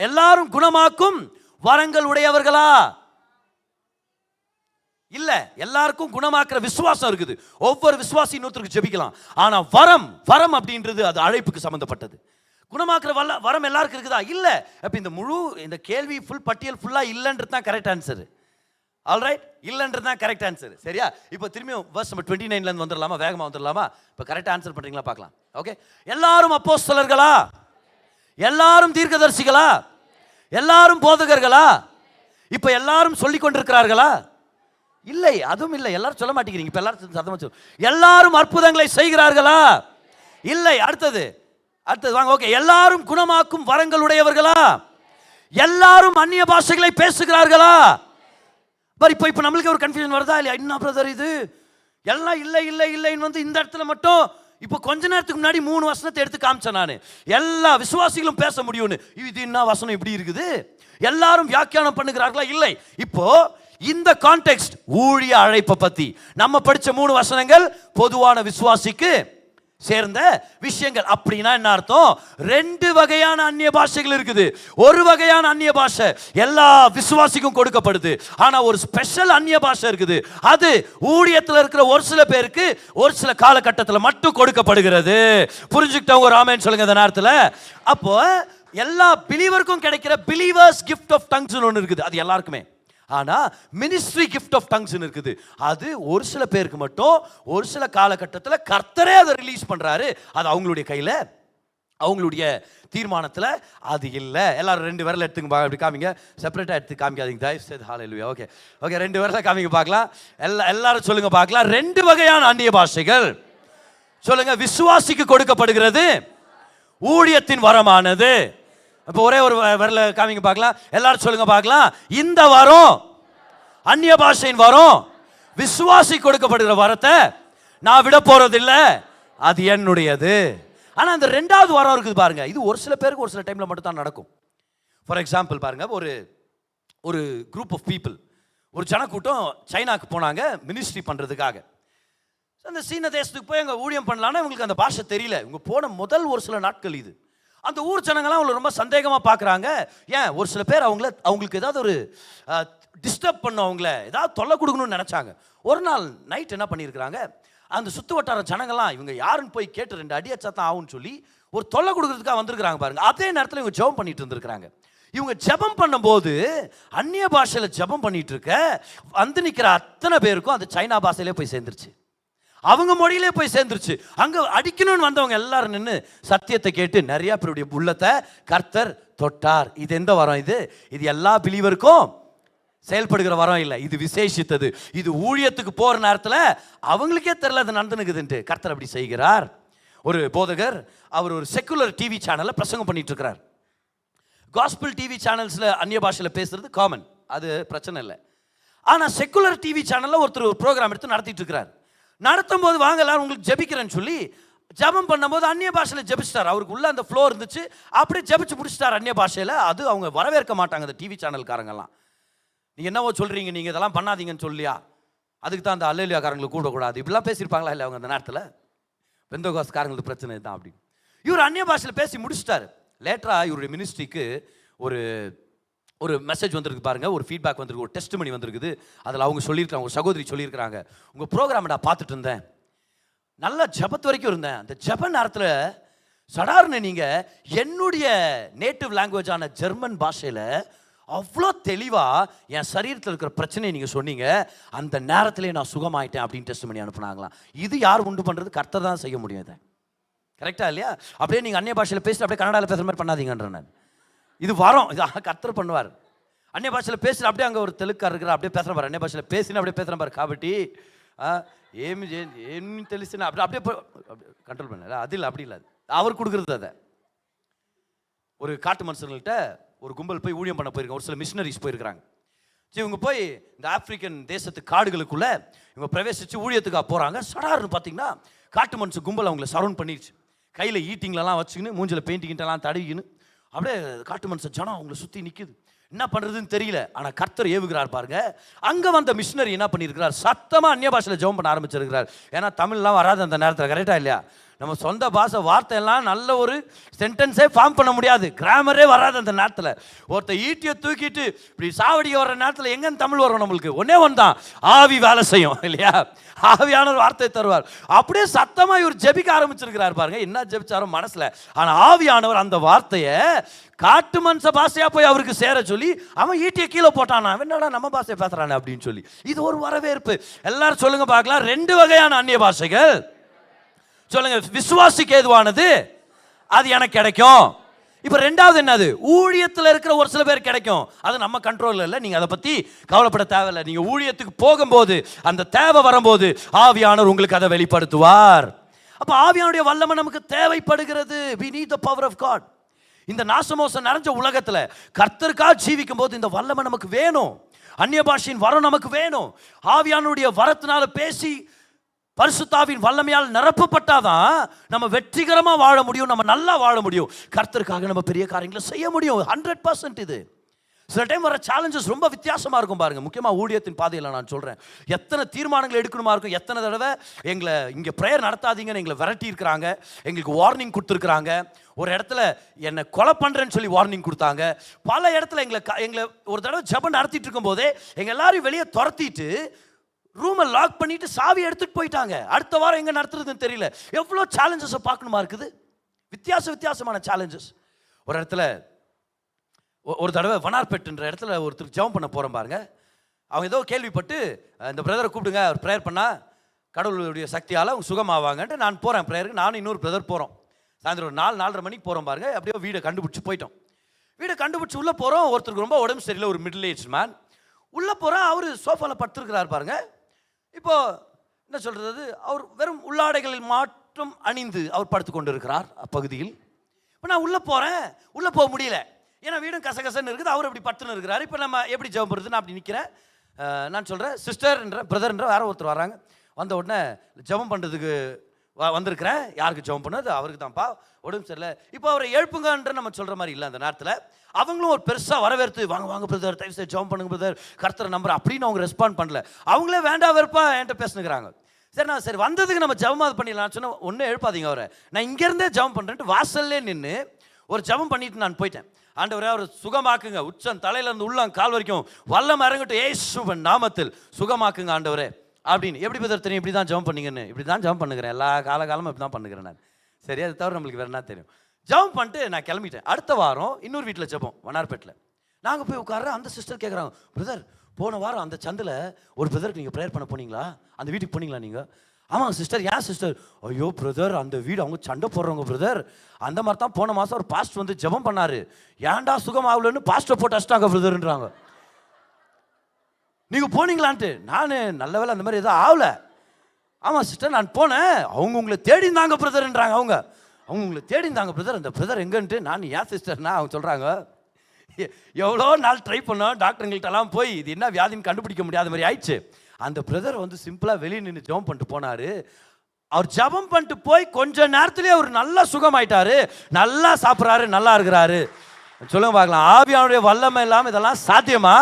எல்லாரும் குணமாக்கும் வரங்கள் உடையவர்களா? இல்ல, எல்லாருக்கும் குணமாக்குற விசுவாசம் இருக்குது. ஒவ்வொரு விசுவாசி இன்னொருத்தருக்கு ஜெபிக்கலாம். ஆனா வரம் அப்படின்றது அது அழைப்புக்கு சம்பந்தப்பட்டது. குணமாக்குற வரம் எல்லாருக்கும் இருக்குதா? இல்ல. அப்ப இந்த கேள்வி ஃபுல் பட்டியல் ஃபுல்லா இல்லைன்றது தான் கரெக்ட் ஆன்சர். ஆல்ரைட், இல்லைன்றது தான் கரெக்ட் ஆன்சர். சரியா? இப்போ திரும்பியும் verse நம்பர் 29 இருந்து வந்துடலாமா? வேகமாக வந்துடலாமா? இப்போ கரெக்டாக ஆன்சர் பண்ணுறீங்களா பார்க்கலாம். ஓகே, எல்லாரும் அப்போஸ்தலர்களா? எல்லாரும் தீர்க்கதரிசிகளா? எல்லாரும் போதகர்களா? இப்போ எல்லாரும் சொல்லிக் கொண்டிருக்கிறார்களா? இல்லை, அதுவும் இல்லை. எல்லாரும் சொல்ல மாட்டேங்கிறீங்க. இப்போ எல்லாரும் சத்தமா சொல்லு. எல்லாரும் அற்புதங்களை செய்கிறார்களா? இல்லை. அடுத்தது வாங்க. ஓகே, எல்லாரும் குணமாக்கும் வரங்கள் உடையவர்களா? எல்லாரும் அந்நிய பாஷைகளை பேசுகிறார்களா? இப்போ நம்மளுக்கு ஒரு கன்ஃபியூஷன் வருதா இல்லையா? என்ன பிரதர் இது எல்லாம் இல்லை இல்லை இல்லைன்னு வந்து இந்த இடத்துல மட்டும் இப்போ கொஞ்ச நேரத்துக்கு முன்னாடி 3 வசனத்தை எடுத்து காமிச்சேன் நான். எல்லா விசுவாசிகளும் பேச முடியும்னு. இது என்ன வசனம் இப்படி இருக்குது? எல்லாரும் வியாக்கியானம் பண்ணுகிறார்களா? இல்லை. இப்போ இந்த கான்டெக்ஸ்ட் ஊழிய அழைப்பை பத்தி நம்ம படிச்ச 3 வசனங்கள் பொதுவான விசுவாசிக்கு சேர்ந்த விஷயங்கள். அப்படின்னா என்ன அர்த்தம்? 2 வகையான அந்நிய பாஷைகள் இருக்குது. ஒரு வகையான அந்நிய பாஷை எல்லா விசுவாசிக்கும் கொடுக்கப்படுது. ஆனா ஒரு ஸ்பெஷல் அந்நிய பாஷை இருக்குது. அது ஊழியத்தில் இருக்கிற ஒரு சில பேருக்கு ஒரு சில காலகட்டத்தில் மட்டும் கொடுக்கப்படுகிறது. புரிஞ்சுக்கிட்டவங்க ஒரு ஆமென் சொல்லுங்க இந்த நேரத்தில். அப்போ எல்லா பிலீவருக்கும் கிடைக்கிற பிலீவர்ஸ் கிஃப்ட் ஆஃப் டங்ஸ் ஒன்று இருக்குது. அது எல்லாருக்குமே. ஆனா மினிஸ்ட்ரி கிஃப்ட் ஆஃப் டங்ஸ் இருக்குது. அது ஒரு சில பேருக்கு மட்டும் ஒரு சில காலகட்டத்தில் கர்த்தரே அதை ரிலீஸ் பண்றாரு. அது அவங்களுடைய கையில, அவங்களுடைய தீர்மானத்தில் அது இல்லை. எல்லாரும் 2 விரல் எடுத்துங்க, அப்படி காமிங்க. செப்பரேட்டா எடுத்து காமிக்காதீங்க தயவு செய்து. ஹல்லேலூயா. ஓகே ஓகே, 2 விரல காமிங்க பார்க்கலாம். எல்லாரும் சொல்லுங்க பார்க்கலாம். 2 வகையான அந்நிய பாஷைகள் சொல்லுங்க. விசுவாசிக்கு கொடுக்கப்படுகிறது, ஊழியத்தின் வரமானது. இப்போ ஒரே ஒரு விரல காமிங்க பார்க்கலாம். எல்லாரும் சொல்லுங்க பார்க்கலாம். இந்த வரம் அந்நிய பாஷையின் வரம், விசுவாசி கொடுக்கப்படுகிற வரத்தை நான் விட போறதில்லை, அது என்னுடையது. ஆனா அந்த 2வது வரம் இருக்குது பாருங்க. இது ஒரு சில பேருக்கு ஒரு சில டைம்ல மட்டும் தான் நடக்கும். ஃபார் எக்ஸாம்பிள் பாருங்க, ஒரு குரூப் ஆஃப் பீப்புள், ஒரு ஜனக்கூட்டம் சைனாக்கு போனாங்க மினிஸ்ட்ரி பண்றதுக்காக. அந்த சீன தேசத்துக்கு போய் அங்கே ஊழியம் பண்ணலான்னா இவங்களுக்கு அந்த பாஷை தெரியல. இவங்க போன முதல் ஒரு சில நாட்கள் இது. அந்த ஊர் ஜனங்கள்லாம் அவங்களை ரொம்ப சந்தேகமாக பார்க்குறாங்க. ஏன் ஒரு சில பேர் அவங்களுக்கு ஏதாவது ஒரு டிஸ்டர்ப் பண்ண, அவங்கள ஏதாவது தொல்லை கொடுக்கணும்னு நினச்சாங்க. ஒரு நாள் நைட் என்ன பண்ணியிருக்கிறாங்க, அந்த சுற்று வட்டார ஜனங்கள்லாம் இவங்க யாருன்னு போய் கேட்டு 2 அடி அச்சா தான் ஆகும்னு சொல்லி ஒரு தொல்லை கொடுக்கறதுக்காக வந்திருக்கிறாங்க பாருங்க. அதே நேரத்தில் இவங்க ஜெபம் பண்ணிட்டு இருந்திருக்கிறாங்க. இவங்க ஜெபம் பண்ணும்போது அந்நிய பாஷையில் ஜெபம் பண்ணிட்டு இருக்க வந்து நிற்கிற அத்தனை பேருக்கும் அந்த சைனா பாஷையிலே போய் சேர்ந்துருச்சு, அவங்க மொழியிலே போய் சேர்ந்துருச்சு. அங்க அடிக்கணும்னு வந்தவங்க எல்லாரும் நின்று சத்தியத்தை கேட்டு நிறைய பேருடைய உள்ளத்தை கர்த்தர் தொட்டார். இது எந்த வரம்? இது எல்லா பிலீவருக்கும் செயல்படுகிற வரம் இல்லை, இது விசேஷித்தது. இது ஊழியத்துக்கு போற நேரத்தில் அவங்களுக்கே தெரியல அது நடந்துனுக்குதுன்ட்டு கர்த்தர் அப்படி செய்கிறார். ஒரு போதகர், அவர் ஒரு செக்குலர் டிவி சேனல்ல பிரசங்கம் பண்ணிட்டு இருக்கிறார். காஸ்பிள் டிவி சேனல்ஸ்ல அந்நிய பாஷையில் பேசுறது காமன், அது பிரச்சனை இல்லை. ஆனா செக்குலர் டிவி சேனல்ல ஒருத்தர் ஒரு ப்ரோக்ராம் எடுத்து நடத்திட்டு இருக்கிறார். நடத்தும் போது வாங்க எல்லாரும் உங்களுக்கு ஜெபிக்கிறேன்னு சொல்லி ஜெபம் பண்ணும்போது அந்நிய பாஷையில் ஜெபிச்சிட்டார். அவருக்கு உள்ள அந்த ஃப்ளோ இருந்துச்சு, அப்படியே ஜெபிச்சு முடிச்சிட்டார் அந்நிய பாஷையில். அது அவங்க வரவேற்க மாட்டாங்க அந்த டிவி சேனல்காரங்கெல்லாம். நீங்கள் என்னவோ சொல்கிறீங்க, நீங்கள் இதெல்லாம் பண்ணாதீங்கன்னு சொல்லியா, அதுக்கு தான் அந்த அல்லேலியாக்காரங்களுக்கு கூடக்கூடாது இப்படிலாம் பேசியிருப்பாங்களா இல்லை அவங்க அந்த நேரத்தில்? பெந்தகோஸ்காரங்களுக்கு பிரச்சனை தான் அப்படி. இவர் அந்நிய பாஷையில் பேசி முடிச்சிட்டார். லேட்டராக இவருடைய மினிஸ்ட்ரிக்கு ஒரு மெசேஜ் வந்திருக்கு பாருங்க, ஒரு ஃபீட்பேக் வந்திருக்கு, ஒரு டெஸ்ட் மணி வந்திருக்குது. அதில் அவங்க சொல்லியிருக்காங்க, ஒரு சகோதரி சொல்லியிருக்கிறாங்க, உங்கள் ப்ரோக்ராம் நான் பார்த்துட்டு இருந்தேன், நல்லா ஜபத்து வரைக்கும் இருந்தேன். அந்த ஜப நேரத்தில் சடார்னு நீங்கள் என்னுடைய நேட்டிவ் லாங்குவேஜான ஜெர்மன் பாஷையில் அவ்வளோ தெளிவாக என் சரீரத்தில் இருக்கிற பிரச்சனையை நீங்கள் சொன்னீங்க, அந்த நேரத்திலே நான் சுகமாயிட்டேன் அப்படின்னு டெஸ்ட் பண்ணி அனுப்புனாங்களாம். இது யார் உண்டு பண்ணுறது? கர்த்தர் தான் செய்ய முடியும். இதை கரெக்டா இல்லையா? அப்படியே நீங்கள் அந்நிய பாஷையில் பேசிட்டு அப்படியே கன்னடாவில் பேசுகிற மாதிரி பண்ணாதீங்கன்ற நான். இது வரும், இது கர்த்தர் பண்ணுவார். அந்நிய பாஷையில் பேசுகிற அப்படியே அங்கே ஒரு தெலுக்கார் இருக்கிற அப்படியே பேசுகிற பாரு, அந்நிய பாஷையில் பேசினா அப்படியே பேசுகிற பாரு, காபட்டி ஏன்னு தெளிச்சுன்னா அப்படியே கண்ட்ரோல் பண்ணல. அது இல்லை, அப்படி இல்லை, அவர் கொடுக்குறது. அதை ஒரு காட்டு மனுஷங்கள்கிட்ட ஒரு கும்பல் போய் ஊழியம் பண்ண போயிருக்காங்க, ஒரு சில மிஷினரிஸ் போயிருக்கிறாங்க. சரி, இவங்க போய் இந்த ஆப்பிரிக்கன் தேசத்து காடுகளுக்குள்ள இவங்க பிரவேசிச்சு ஊழியத்துக்காக போகிறாங்க. சடார்னு பார்த்தீங்கன்னா காட்டு மனுஷன் கும்பல் அவங்கள சரௌண்ட் பண்ணிடுச்சு. கையில் ஈட்டிங்லலாம் வச்சுக்கின்னு மூஞ்சில் பெயிண்டிங்கிட்டலாம் தடவிக்கின்னு அப்படியே காட்டு மனுஷன் ஜனம் அவங்கள சுற்றி நிற்குது. என்ன பண்ணுறதுன்னு தெரியல. ஆனால் கர்த்தர் ஏவுகிறார் பாருங்க. அங்கே வந்த மிஷினரி என்ன பண்ணியிருக்கிறார், சத்தமாக அந்நிய பாஷையில் ஜெபம் பண்ண ஆரம்பிச்சிருக்கிறார். ஏன்னா தமிழ்லாம் வராது அந்த நேரத்தில், கரெக்டாக இல்லையா? நம்ம சொந்த பாஷை வார்த்தை எல்லாம் நல்ல ஒரு சென்டென்ஸே ஃபார்ம் பண்ண முடியாது, கிராமரே வராது அந்த நேரத்தில். ஒருத்தர் ஈட்டியை தூக்கிட்டு இப்படி சாவடிக்க வர்ற நேரத்தில் எங்கன்னு தமிழ் வரும் நம்மளுக்கு? ஒன்னே ஒன்று தான், ஆவி வேலை செய்யும் இல்லையா? ஆவியான ஒரு வார்த்தை தருவார். அப்படியே சத்தமாக இவர் ஜெபிக்க ஆரம்பிச்சிருக்கிறார் பாருங்க. என்ன ஜெபிச்சாரோ மனசில், ஆனால் ஆவியானவர் அந்த வார்த்தையை காட்டு மனுஷ பாஷையா போய் அவருக்கு சேர சொல்லி அவன் ஈட்டியை கீழே போட்டானா, என்னடா நம்ம பாஷையை பேசுறானே அப்படின்னு சொல்லி. இது ஒரு வரவேற்பு. எல்லாரும் சொல்லுங்க பார்க்கலாம், 2 வகையான அந்நிய பாஷைகள் சொல்லுங்க. விசுவாசிக்கு ஏதுவானது அது எனக்கு கிடைக்கும். இப்ப 2வது என்னது? ஊழியத்தில் இருக்கிற ஒரு சில பேர் கிடைக்கும். அது நம்ம கண்ட்ரோல்ல இல்லை, நீங்க அதை பத்தி கவலைப்பட தேவையில்லை. நீங்க ஊழியத்துக்கு போகும்போது அந்த தேவை வரும்போது ஆவியானவர் உங்களுக்கு அதை வெளிப்படுத்துவார். அப்ப ஆவியானுடைய வல்லமை நமக்கு தேவைப்படுகிறது. we need the power of God. இந்த நாசமோசம் நிறைஞ்ச உலகத்துல கர்த்தருக்காக ஜீவிக்கும் போது இந்த வல்லமை நமக்கு வேணும். அந்நிய பாஷையின் வரம் நமக்கு வேணும். ஆவியானுடைய வரத்தினால பேசி பரிசுத்தாவின் வல்லமையால் நிரப்பப்பட்டாதான் நம்ம வெற்றிகரமா வாழ முடியும், நம்ம நல்லா வாழ முடியும், கர்த்தருக்காக நம்ம பெரிய காரியங்களை செய்ய முடியும். 100% இது. சில டைம் வர சேலஞ்சஸ் ரொம்ப வித்தியாசமா இருக்கும் பாருங்க. முக்கியமா ஊழியத்தின் பாதையில் நான் சொல்றேன், எத்தனை தீர்மானங்கள் எடுக்கணுமா இருக்கும். எத்தனை தடவை எங்களை இங்கே ப்ரேயர் நடத்தாதீங்கன்னு எங்களை விரட்டி இருக்கிறாங்க, எங்களுக்கு வார்னிங் கொடுத்துருக்குறாங்க. ஒரு இடத்துல என்னை கொலை பண்ணுறேன்னு சொல்லி வார்னிங் கொடுத்தாங்க. பல இடத்துல எங்களை ஒரு தடவை ஜெபம் நடத்திட்டு இருக்கும் போதே எங்கள் எல்லாரையும் வெளியே துரத்திட்டு ரூமை லாக் பண்ணிட்டு சாவி எடுத்துட்டு போயிட்டாங்க. அடுத்த வாரம் எங்கே நடத்துறதுன்னு தெரியல. எவ்வளோ சேலஞ்சஸை பார்க்கணுமா இருக்குது, வித்தியாசமான சேலஞ்சஸ். ஒரு இடத்துல ஒரு தடவை வனார்பேட்டுன்ற இடத்துல ஒருத்தருக்கு ஜெபம் பண்ண போகிறோம் பாருங்க. அவங்க ஏதோ கேள்விப்பட்டு இந்த பிரதரை கூப்பிடுங்க, அவர் ப்ரேயர் பண்ணால் கடவுளுடைய சக்தியால் அவங்க சுகமாவாங்கன்ட்டு நான் போகிறேன் ப்ரேயருக்கு. நானும் இன்னொரு பிரதர் போகிறோம். சாயந்தரம் ஒரு 4-4:30 மணிக்கு போகிறோம் பாருங்க. அப்படியே வீடை கண்டுபிடிச்சி போயிட்டோம். வீடை கண்டுபிடிச்சி உள்ளே போகிறோம். ஒருத்தருக்கு ரொம்ப உடம்பு சரியில்லை, ஒரு மிடில் ஏஜ் மேன். உள்ளே போகிறேன், அவர் சோஃபாவில் படுத்துருக்கிறார் பாருங்க. இப்போ என்ன சொல்கிறது, அவர் வெறும் உள்ளாடைகளில் மாற்றம் அணிந்து அவர் படுத்து கொண்டு இருக்கிறார் அப்பகுதியில். இப்போ நான் உள்ளே போகிறேன், உள்ளே போக முடியல, ஏன்னா வீடும் கசகசன்னு இருக்குது. அவர் அப்படி படுத்துன்னு இருக்கிறார். இப்போ நம்ம எப்படி ஜெபம் பண்ணுறது? நான் அப்படி நிற்கிறேன். நான் சொல்கிறேன், சிஸ்டர் என்ற பிரதர்ன்ற வேற ஒருத்தர் வராங்க. வந்த உடனே ஜெபம் பண்ணுறதுக்கு வந்திருக்கிறேன். யாருக்கு ஜெபம் பண்ணது? அவருக்கு தான்ப்பா, உடம்பு சரியில்லை. இப்போ அவரை எழுப்புங்கன்ற நம்ம சொல்கிற மாதிரி இல்லை அந்த நேரத்தில். அவங்களும் ஒரு பெருசாக வரவேற்று, வாங்க வாங்க பிரதர், தயவு செய்து ஜெபம் பண்ணுங்க பிரதர், கர்த்தரை நம்புற அப்படின்னு அவங்க ரெஸ்பாண்ட் பண்ணல. அவங்களே வேண்டாம் வெறுப்பா என்கிட்ட பேசுனுக்கிறாங்க. சரி வந்ததுக்கு நம்ம ஜெபம் பண்ணிடலாம். நான் சொன்னேன், ஒன்றும் எழுப்பாதீங்க அவரை, நான் இங்கேருந்தே ஜெபம் பண்ணுறேன்ட்டு வாசல்லே நின்று ஒரு ஜெபம் பண்ணிட்டு நான் போயிட்டேன். ஆண்டவரே அவர் சுகமாக்குங்க, உச்சம் தலையிலேருந்து உள்ளம் கால் வரைக்கும் வல்லம் இறங்கட்டும் இயேசுவின் நாமத்தில் சுகமாக்குங்க ஆண்டவரே அப்படின்னு. எப்படி பிரதர் தெரியும் இப்படி தான் ஜெபம் பண்ணீங்கன்னு? இப்படி தான் ஜெபம் பண்ணுகிறேன், எல்லா காலகாலமும் இப்படி தான் பண்ணுகிறேன் நான். சரி, அது தவிர நம்மளுக்கு வேறு என்ன தெரியும்? ஜெபம் பண்ணிட்டு நான் கிளம்பிட்டேன். அடுத்த வாரம் இன்னொரு வீட்டில் ஜெபம் வனார்பேட்டில். நாங்கள் போய் உட்கார்றேன். அந்த சிஸ்டர் கேட்குறாங்க, பிரதர் போன வாரம் அந்த சந்தில் ஒரு பிரதருக்கு நீங்கள் ப்ரேயர் பண்ண போனீங்களா? அந்த வீட்டுக்கு போனீங்களா நீங்கள்? ஆமாம் சிஸ்டர். ஏன் சிஸ்டர்? ஐயோ பிரதர், அந்த வீடு அவங்க சண்டை போடுறவங்க பிரதர். அந்த மாதிரி தான் போன மாதம் ஒரு பாஸ்டர் வந்து ஜெபம் பண்ணார், ஏன்டா சுகம் ஆகலன்னு பாஸ்டர் போட்டு அஷ்டாங்க பிரதர்ன்றாங்க. நீங்கள் போனீங்களான்ட்டு நான் நல்ல வேலை அந்த மாதிரி எதுவும் ஆகலை. ஆமாம் சிஸ்டர் நான் போனேன், அவங்க உங்களை தேடிந்தாங்க பிரதர்ன்றாங்க. அவங்க உங்களை தேடிந்தாங்க பிரதர். அந்த பிரதர் எங்கன்ட்டு நான், ஏன் சிஸ்டர்னா அவங்க சொல்கிறாங்க, எவ்வளோ நாள் ட்ரை பண்ணோம் டாக்டருங்கள்ட்டெல்லாம் போய் இது என்ன வியாதின்னு கண்டுபிடிக்க முடியாத மாதிரி ஆயிடுச்சு. அந்த பிரதர் வந்து சிம்பிளாக வெளியே நின்று ஜெபம் பண்ணிட்டு போனார். அவர் ஜெபம் பண்ணிட்டு போய் கொஞ்ச நேரத்திலே அவர் நல்லா சுகமாயிட்டாரு, நல்லா சாப்பிட்றாரு, நல்லா இருக்கிறாரு. சொல்லுங்க பார்க்கலாம், ஆவியானுடைய வல்லமை இல்லாமல் இதெல்லாம் சாத்தியமா?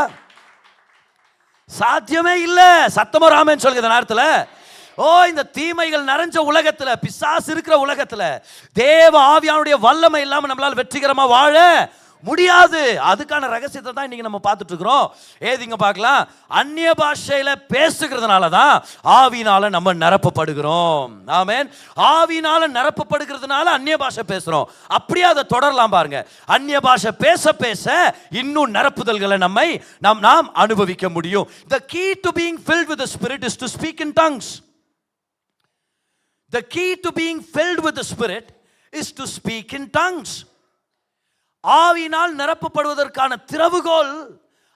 சாத்தியமே இல்லை. சத்தமா ராமன் சொல்லுங்க இந்த நேரத்தில். இந்த தீமைகள் நிறைஞ்ச உலகத்துல, பிசாசு இருக்கிற உலகத்துல தேவ ஆவியானுடைய வல்லமை இல்லாம நம்மளால வெற்றிகரமா வாழ முடியாது. அதுக்கான ரகசியத்தை தான் இன்னைக்கு நம்ம பார்த்துட்டு இருக்கிறோம். ஏதிங்க பார்க்கலாம், அந்நிய பாஷையில பேசுகிறதுனால தான் ஆவியினால நம்ம நிரப்பப்படுகிறோம். ஆமென். ஆவியினால நிரப்பப்படுகிறதுனால அந்நிய பாஷை பேசுறோம். அப்படியே அதை தொடரலாம் பாருங்க. அந்நிய பாஷை பேச பேச இன்னும் நிரப்புதல்களை நாம் அனுபவிக்க முடியும். The key to being filled with the Spirit is to speak in tongues. The key to being filled with the Spirit is to speak in tongues. ஆவியினால் நிரப்பப்படுவதற்கான திறவுகோல்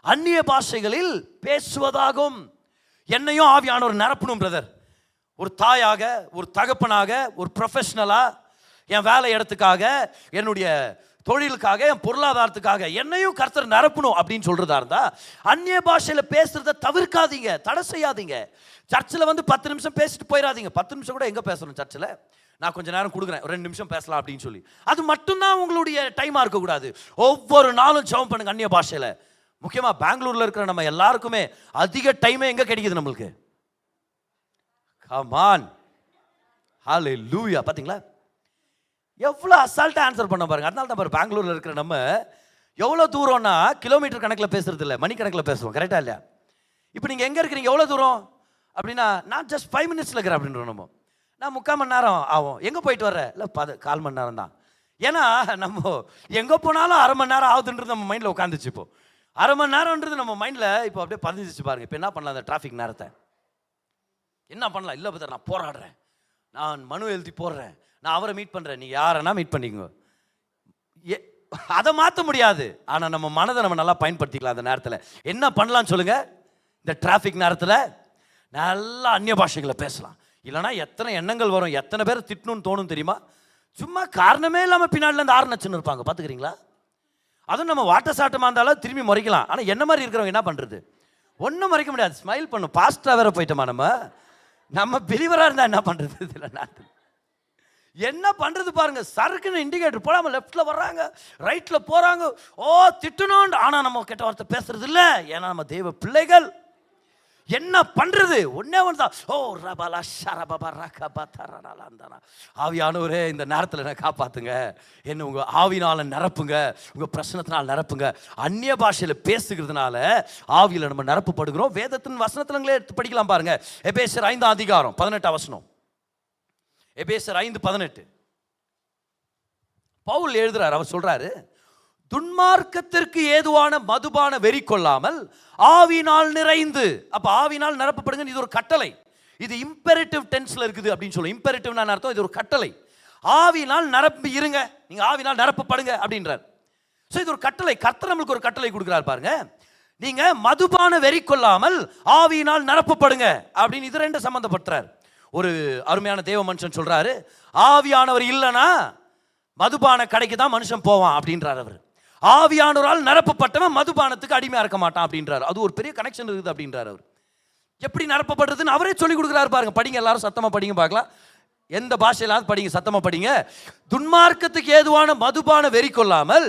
அந்நிய பாஷைகளில் பேசுவதாகும். என்னையும் ஆவியானவர் நிரப்பணும் பிரதர். ஒரு தாயாக, ஒரு தகப்பனாக, ஒரு ப்ரொஃபஷனலா, என் வேலை இடத்துக்காக, என்னுடைய தொழிலுக்காக, என் பொருளாதாரத்துக்காக என்னையும் கர்த்தர் நிரப்பணும் அப்படின்னு சொல்றதா இருந்தா அந்நிய பாஷையில பேசுறத தவிர்க்காதீங்க, தடை செய்யாதீங்க. சர்ச்சில் வந்து 10 நிமிஷம் பேசிட்டு போயிடாதீங்க. 10 நிமிஷம் கூட எங்க பேசணும் சர்ச்சில்? நான் கொஞ்ச நேரம் கொடுக்குறேன், 2 நிமிஷம் பேசலாம் அப்படின்னு சொல்லி, அது மட்டும்தான் உங்களுடைய டைமா இருக்கக்கூடாது. ஒவ்வொரு நாளும் ஜெபம் பண்ணுங்க அந்நிய பாஷையில. முக்கியமா பெங்களூர்ல இருக்கிற நம்ம எல்லாருக்குமே அதிக டைமே எங்க கிடைக்குது நம்மளுக்கு? கம் ஆன், ஹalleluya. பாத்தீங்களா? எவ்வளோ அசால்ட்டாக ஆன்சர் பண்ண பாருங்க. அதனால தான் பாரு பெங்களூரில் இருக்கிற நம்ம எவ்வளோ தூரம்னா கிலோமீட்டர் கணக்கில் பேசுறது இல்லை, மணி கணக்கில் பேசுவோம். கரெக்டாக இல்லையா? இப்போ நீங்கள் எங்கே இருக்கிறீங்க, எவ்வளோ தூரம் அப்படின்னா, நான் ஜஸ்ட் 5 minutes இருக்கிறேன் அப்படின்றோம். நம்ம நான் 3/4 மணி நேரம் ஆகும். எங்கே போயிட்டு வர்றேன்? இல்லை 1/4 மணி நேரம் தான். ஏன்னா நம்ம எங்கே போனாலும் 1/2 மணி நேரம் ஆகுதுன்றது நம்ம மைண்டில் உட்காந்துச்சு. இப்போ 1/2 மணி நேரம்ன்றது நம்ம மைண்டில் இப்போ அப்படியே பதிஞ்சிச்சு பாருங்க. இப்போ என்ன பண்ணலாம் அந்த டிராஃபிக் நேரத்தை? என்ன பண்ணலாம்? இல்லை பதர், நான் போராடுறேன், நான் மனு எழுதி போடுறேன், நான் அவரை மீட் பண்ணுறேன். நீங்கள் யாரன்னா மீட் பண்ணிக்கோங்க. அதை மாற்ற முடியாது. ஆனால் நம்ம மனதை நம்ம நல்லா பயன்படுத்திக்கலாம். அந்த நேரத்தில் என்ன பண்ணலாம்னு சொல்லுங்கள்? இந்த டிராஃபிக் நேரத்தில் நல்லா அந்நிய பாஷைகளை பேசலாம். இல்லைனா எத்தனை எண்ணங்கள் வரும், எத்தனை பேர் திட்டணும்னு தோணும் தெரியுமா? சும்மா காரணமே இல்லாமல் பின்னாடில இந்த 6 நச்சுன்னு இருப்பாங்க, பார்த்துக்கிறீங்களா? அதுவும் நம்ம வாட்ட சாட்டமாக இருந்தாலும் திரும்பி முறைக்கலாம். ஆனால் என்ன மாதிரி இருக்கிறவங்க என்ன பண்ணுறது? ஒன்றும் மறைக்க முடியாது, ஸ்மைல் பண்ணும். பாஸ்டாக வேற போயிட்டோமா நம்ம பிலிவராக இருந்தால் என்ன பண்ணுறது? இதில் நேரத்தில் என்ன பண்ணுறது பாருங்க. சறுக்குன்னு இண்டிகேட்டர் போடாமல் லெஃப்டில் வர்றாங்க, ரைட்டில் போகிறாங்க. ஓ திட்டணும், ஆனால் நம்ம கெட்ட வார்த்தை பேசுறது இல்லை. ஏன்னா நம்ம தெய்வ பிள்ளைகள். என்ன பண்றது? ஒன்னே ஒன்றுதான். ஓ ரபலா ஷரபபா ரகபா தரலாந்தானா. ஆவியானவரே இந்த நேரத்தில் என்ன காப்பாத்துங்க, என்ன உங்க ஆவினால நிரப்புங்க, உங்க பிரசனத்தினால் நிரப்புங்க. அந்நிய பாஷையில் பேசுகிறதுனால ஆவியில் நம்ம நிரப்பப்படுகிறோம். வேதத்தின் வசனத்திலே எடுத்து படிக்கலாம் பாருங்க. எபேசியர் 5 அதிகாரம் 18 வசனம். எபேசியர் 5:18 பவுல் எழுதுறார். அவர் சொல்றாரு, துன்மார்க்கத்திற்கு ஏதுவான மதுபான வெறி கொள்ளாமல் ஆவினால் நிறைந்து. அப்ப ஆவினால் நிரப்பப்படுங்க. இது ஒரு கட்டளை. இது இம்பெரேட்டிவ் டென்ஸ்ல இருக்குது அப்படின்னு சொல்லுவோம். இம்பெரேட்டிவ்னா அர்த்தம் இது ஒரு கட்டளை. ஆவினால் நிரப்பி இருங்க, நீங்க ஆவினால் நிரப்பப்படுங்க அப்படின்றார். ஸோ இது ஒரு கட்டளை. கர்த்தர் நம்மளுக்கு ஒரு கட்டளை கொடுக்கிறார் பாருங்க. நீங்க மதுபான வெறி கொள்ளாமல் ஆவியினால் நிரப்பப்படுங்க அப்படின்னு இது ரெண்டு சம்பந்தப்படுத்துறார். ஒரு அருமையான தேவ மனுஷன் சொல்றாரு, ஆவியானவர் இல்லைன்னா மதுபான கடைக்கு தான் மனுஷன் போவான் அப்படின்றார் அவர். ஆவியானவரால் நிரப்பப்பட்டவன் மதுபானத்துக்கு அடிமையா இருக்க மாட்டான் அப்படின்றார். அது ஒரு பெரிய கனெக்ஷன் இருக்குது அப்படின்றார் அவர். எப்படி நிரப்பப்படுறதுன்னு அவரே சொல்லி கொடுக்குறாரு பாருங்க. படிங்க, எல்லாரும் சத்தமா படிங்க பார்க்கலாம். எந்த பாஷையிலாவது படிங்க, சத்தமா படிங்க. துன்மார்க்கத்துக்கு ஏதுவான மதுபான வெறி கொள்ளாமல்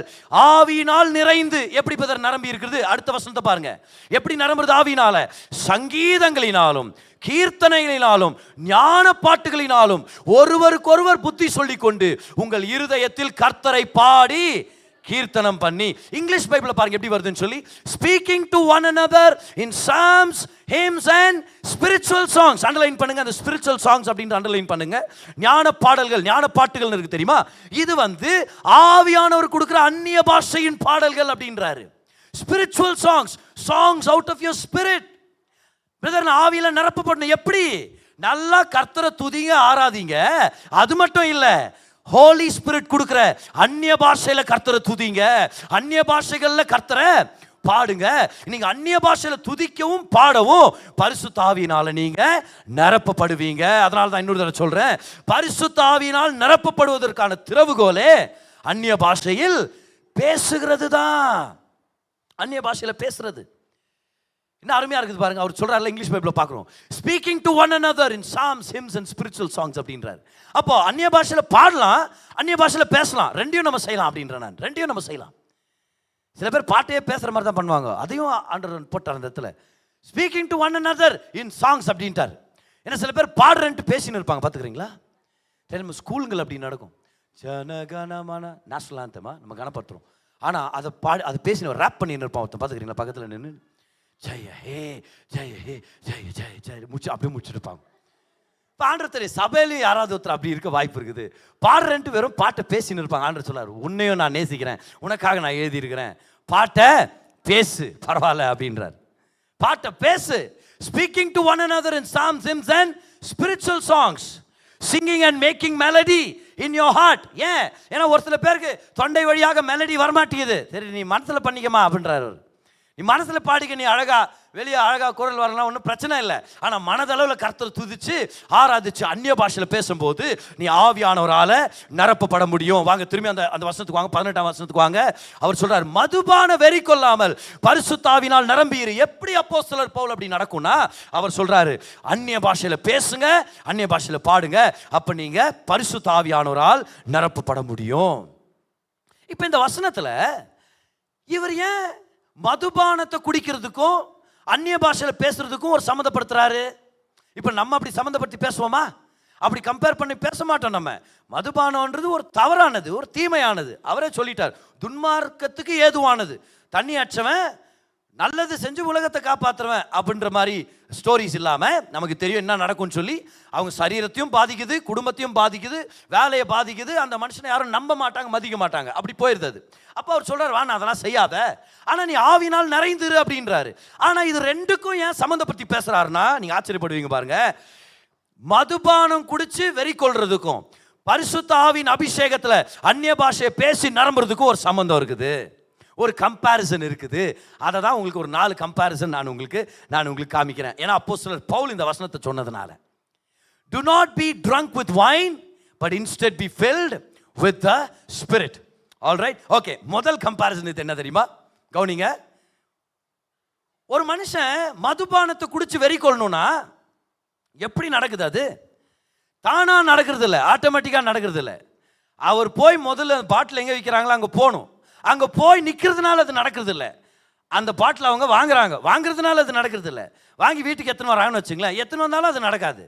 ஆவியினால் நிறைந்து. எப்படி பதர் நிரம்பி இருக்கிறது? அடுத்த வசனத்தை பாருங்க. எப்படி நிரம்புறது ஆவியினால? சங்கீதங்களினாலும் கீர்த்தனைகளினாலும் ஞான பாட்டுகளினாலும் ஒருவருக்கொருவர் புத்தி சொல்லிக் கொண்டு உங்கள் இருதயத்தில் கர்த்தரை பாடி கீர்த்தனம் பண்ணி. இங்கிலீஷ் பைபிள்ல பாருங்க எப்படி வருதுன்னு சொல்லி, speaking to one another in psalms, hymns and spiritual songs. Underline பண்ணுங்க, அந்த spiritual songs அப்படினு அண்டர்லைன் பண்ணுங்க. ஞான பாடல்கள், ஞான பாட்டுகள் இருக்கு தெரியுமா? இது ஆவியானவர் கொடுக்கிற அந்நிய பாஷையின் பாடல்கள் அப்படின்றாரு. spiritual songs, songs out of your spirit. Brother, ஆவியில நிரப்பப்படணும். எப்படி? நல்லா கர்த்தரை துதிங்க, ஆராதிங்க. அது மட்டும் இல்ல, ஹோலி ஸ்பிரிட் கொடுக்கிற அந்நிய பாஷையில கர்த்தரை துதிங்க, அந்நிய பாஷைகள்ல கர்த்தரை பாடுங்க. நீங்க அந்நிய பாஷையில துதிக்கவும் பாடவும் பரிசுத்த ஆவியினால நீங்க நிரப்பப்படுவீங்க. அதனால தான் இன்னொரு தடவை சொல்றேன், பரிசுத்த ஆவியினால் நிரப்பப்படுவதற்கான திறவுகோலே அந்நிய பாஷையில் பேசுகிறது தான். அந்நிய பாஷையில பேசுறது என்ன அருமையா இருக்குது பாருங்க. அவர் சொல்றாரு, இங்கிலீஷ் பைபிள்ல பார்க்கிறோம், speaking to one another in psalms, hymns and spiritual songs அப்படின்றார். அப்போ அந்நிய பாஷையில பாடலாம், அந்நிய பாஷையில பேசலாம், ரெண்டையும் நம்ம செய்யலாம் அப்படின்ற. நான் ரெண்டையும் நம்ம செய்யலாம். சில பேர் பாட்டையே பேசுற மாதிரி தான் பண்ணுவாங்க. அதையும் ஆண்டவர் போட்டார் அந்த இடத்துல. Speaking to one another in songs அப்படின்ட்டார். ஏன்னா சில பேர் பாடுறேன்ட்டு பேசின்னு இருப்பாங்க, பார்த்துக்கிறீங்களா? தெரியுமா, ஸ்கூலுங்கள் அப்படி நடக்கும். ஜனகணமன நேஷனல் ஆந்தமா நம்ம கனப்படுத்துறோம், ஆனால் அதை அது பேசின ரேப் பண்ணின்னு இருப்பான் ஒருத்தன், பார்த்துக்கிறீங்களா? பக்கத்தில் நின்று ஜெய ஹே ஜெய ஹே ஜெய ஜெய ஜெய முடிச்சு அப்படியே முடிச்சுருப்பாங்க. பாடுறது சபையிலையும் யாராவது ஒருத்தர் அப்படி இருக்க வாய்ப்பு இருக்குது. பாடுறேன்ட்டு வெறும் பாட்டை பேசின்னு இருப்பாங்க. ஆண்டவர் சொல்லார், உன்னையும் நான் நேசிக்கிறேன், உனக்காக நான் எழுதியிருக்கிறேன், பாட்டை பேசு பரவாயில்ல அப்படின்றார். பாட்டை பேசு. Speaking to one another in psalms, hymns and spiritual songs, singing and making melody in your heart. ஏன்னா ஒரு சில பேருக்கு தொண்டை வழியாக மெலடி வரமாட்டேங்குது. சரி, நீ மனசுல பண்ணிக்கமா அப்படின்றாரு. நீ மனசுல பாடிக்க, நீ அழகா வெளியே அழகா குரல் வரலாம், ஒன்றும் பிரச்சனை இல்லை. ஆனால் மனதளவில் கர்த்தரை துதிச்சு ஆராதிச்சு அந்நிய பாஷையில் பேசும்போது நீ ஆவியானவரால் நிரப்பப்பட முடியும். வாங்க திரும்பி அந்த வசனத்துக்கு வாங்க, 18ஆம் வசனத்துக்கு வாங்க. அவர் சொல்றார், மதுபான வெறி கொள்ளாமல் பரிசுத்த ஆவியினால் நிரம்பியிரு. எப்படி அப்போஸ்தலர் பவுல் அப்படி நடக்கும்னா, அவர் சொல்றாரு, அந்நிய பாஷையில் பேசுங்க, அந்நிய பாஷையில் பாடுங்க, அப்ப நீங்க பரிசுத்த ஆவியானவரால் நிரப்பப்பட முடியும். இப்போ இந்த வசனத்துல இவர் ஏன் மதுபானத்தை குடிக்கிறதுக்கும் அந்நிய பாஷையில் பேசுறதுக்கும் ஒரு சம்மந்தப்படுத்துறாரு? இப்போ நம்ம அப்படி சம்மந்தப்படுத்தி பேசுவோமா? அப்படி கம்பேர் பண்ணி பேச மாட்டோம். நம்ம மதுபானம்ன்றது ஒரு தவறானது, ஒரு தீமையானது. அவரே சொல்லிட்டார், துன்மார்க்கத்துக்கு ஏதுவானது. தண்ணி அடிச்சவன் நல்லது செஞ்சு உலகத்தை காப்பாற்றுவேன் அப்படின்ற மாதிரி ஸ்டோரிஸ் இல்லாமல் நமக்கு தெரியும் என்ன நடக்கும்னு சொல்லி. அவங்க சரீரத்தையும் பாதிக்குது, குடும்பத்தையும் பாதிக்குது, வேலையை பாதிக்குது. அந்த மனுஷனை யாரும் நம்ப மாட்டாங்க, மதிக்க மாட்டாங்க. அப்படி போயிருந்தது. அப்போ அவர் சொல்கிறார், நான் அதெல்லாம் செய்யாத, ஆனால் நீ ஆவினால் நிறைந்துரு அப்படின்றாரு. ஆனால் இது ரெண்டுக்கும் ஏன் சம்மந்தப்படுத்தி பேசுகிறாருன்னா நீங்கள் ஆச்சரியப்படுவீங்க பாருங்க. மதுபானம் குடிச்சு வெறி கொள்றதுக்கும் பரிசுத்த ஆவியின் அபிஷேகத்தில் அந்நிய பாஷையை பேசி நிரம்புறதுக்கும் ஒரு சம்பந்தம் இருக்குது, ஒரு கம்பேரிசன் இருக்குது. அதை தான் உங்களுக்கு ஒரு 4 கம்பேரிசன் நான் உங்களுக்கு காமிக்கிறேன். ஏன்னா அப்போஸ்தலர் பவுல் இந்த வசனத்தை சொன்னதுனால. Do not be drunk with wine, but instead be filled with the Spirit. All right? Okay. முதல் கம்பேரிசன் இது என்ன தெரியுமா? கவனிங்க. ஒரு மனுஷன் மதுபானத்தை குடிச்சு வெறி கொள்ளணும்னா எப்படி நடக்குது? அது தானா நடக்கிறது இல்லை, ஆட்டோமேட்டிக்காக நடக்கிறது இல்லை. அவர் போய் முதல்ல பாட்டில் எங்கே விற்கிறாங்களோ அங்கே போகணும். அங்கே போய் நிற்கிறதுனால அது நடக்கிறது இல்லை. அந்த பாட்டில் அவங்க வாங்குறதுனால அது நடக்கிறது இல்லை. வாங்கி வீட்டுக்கு எத்தனை வராங்கன்னு வச்சுங்களேன், எத்தனை வந்தாலும் அது நடக்காது.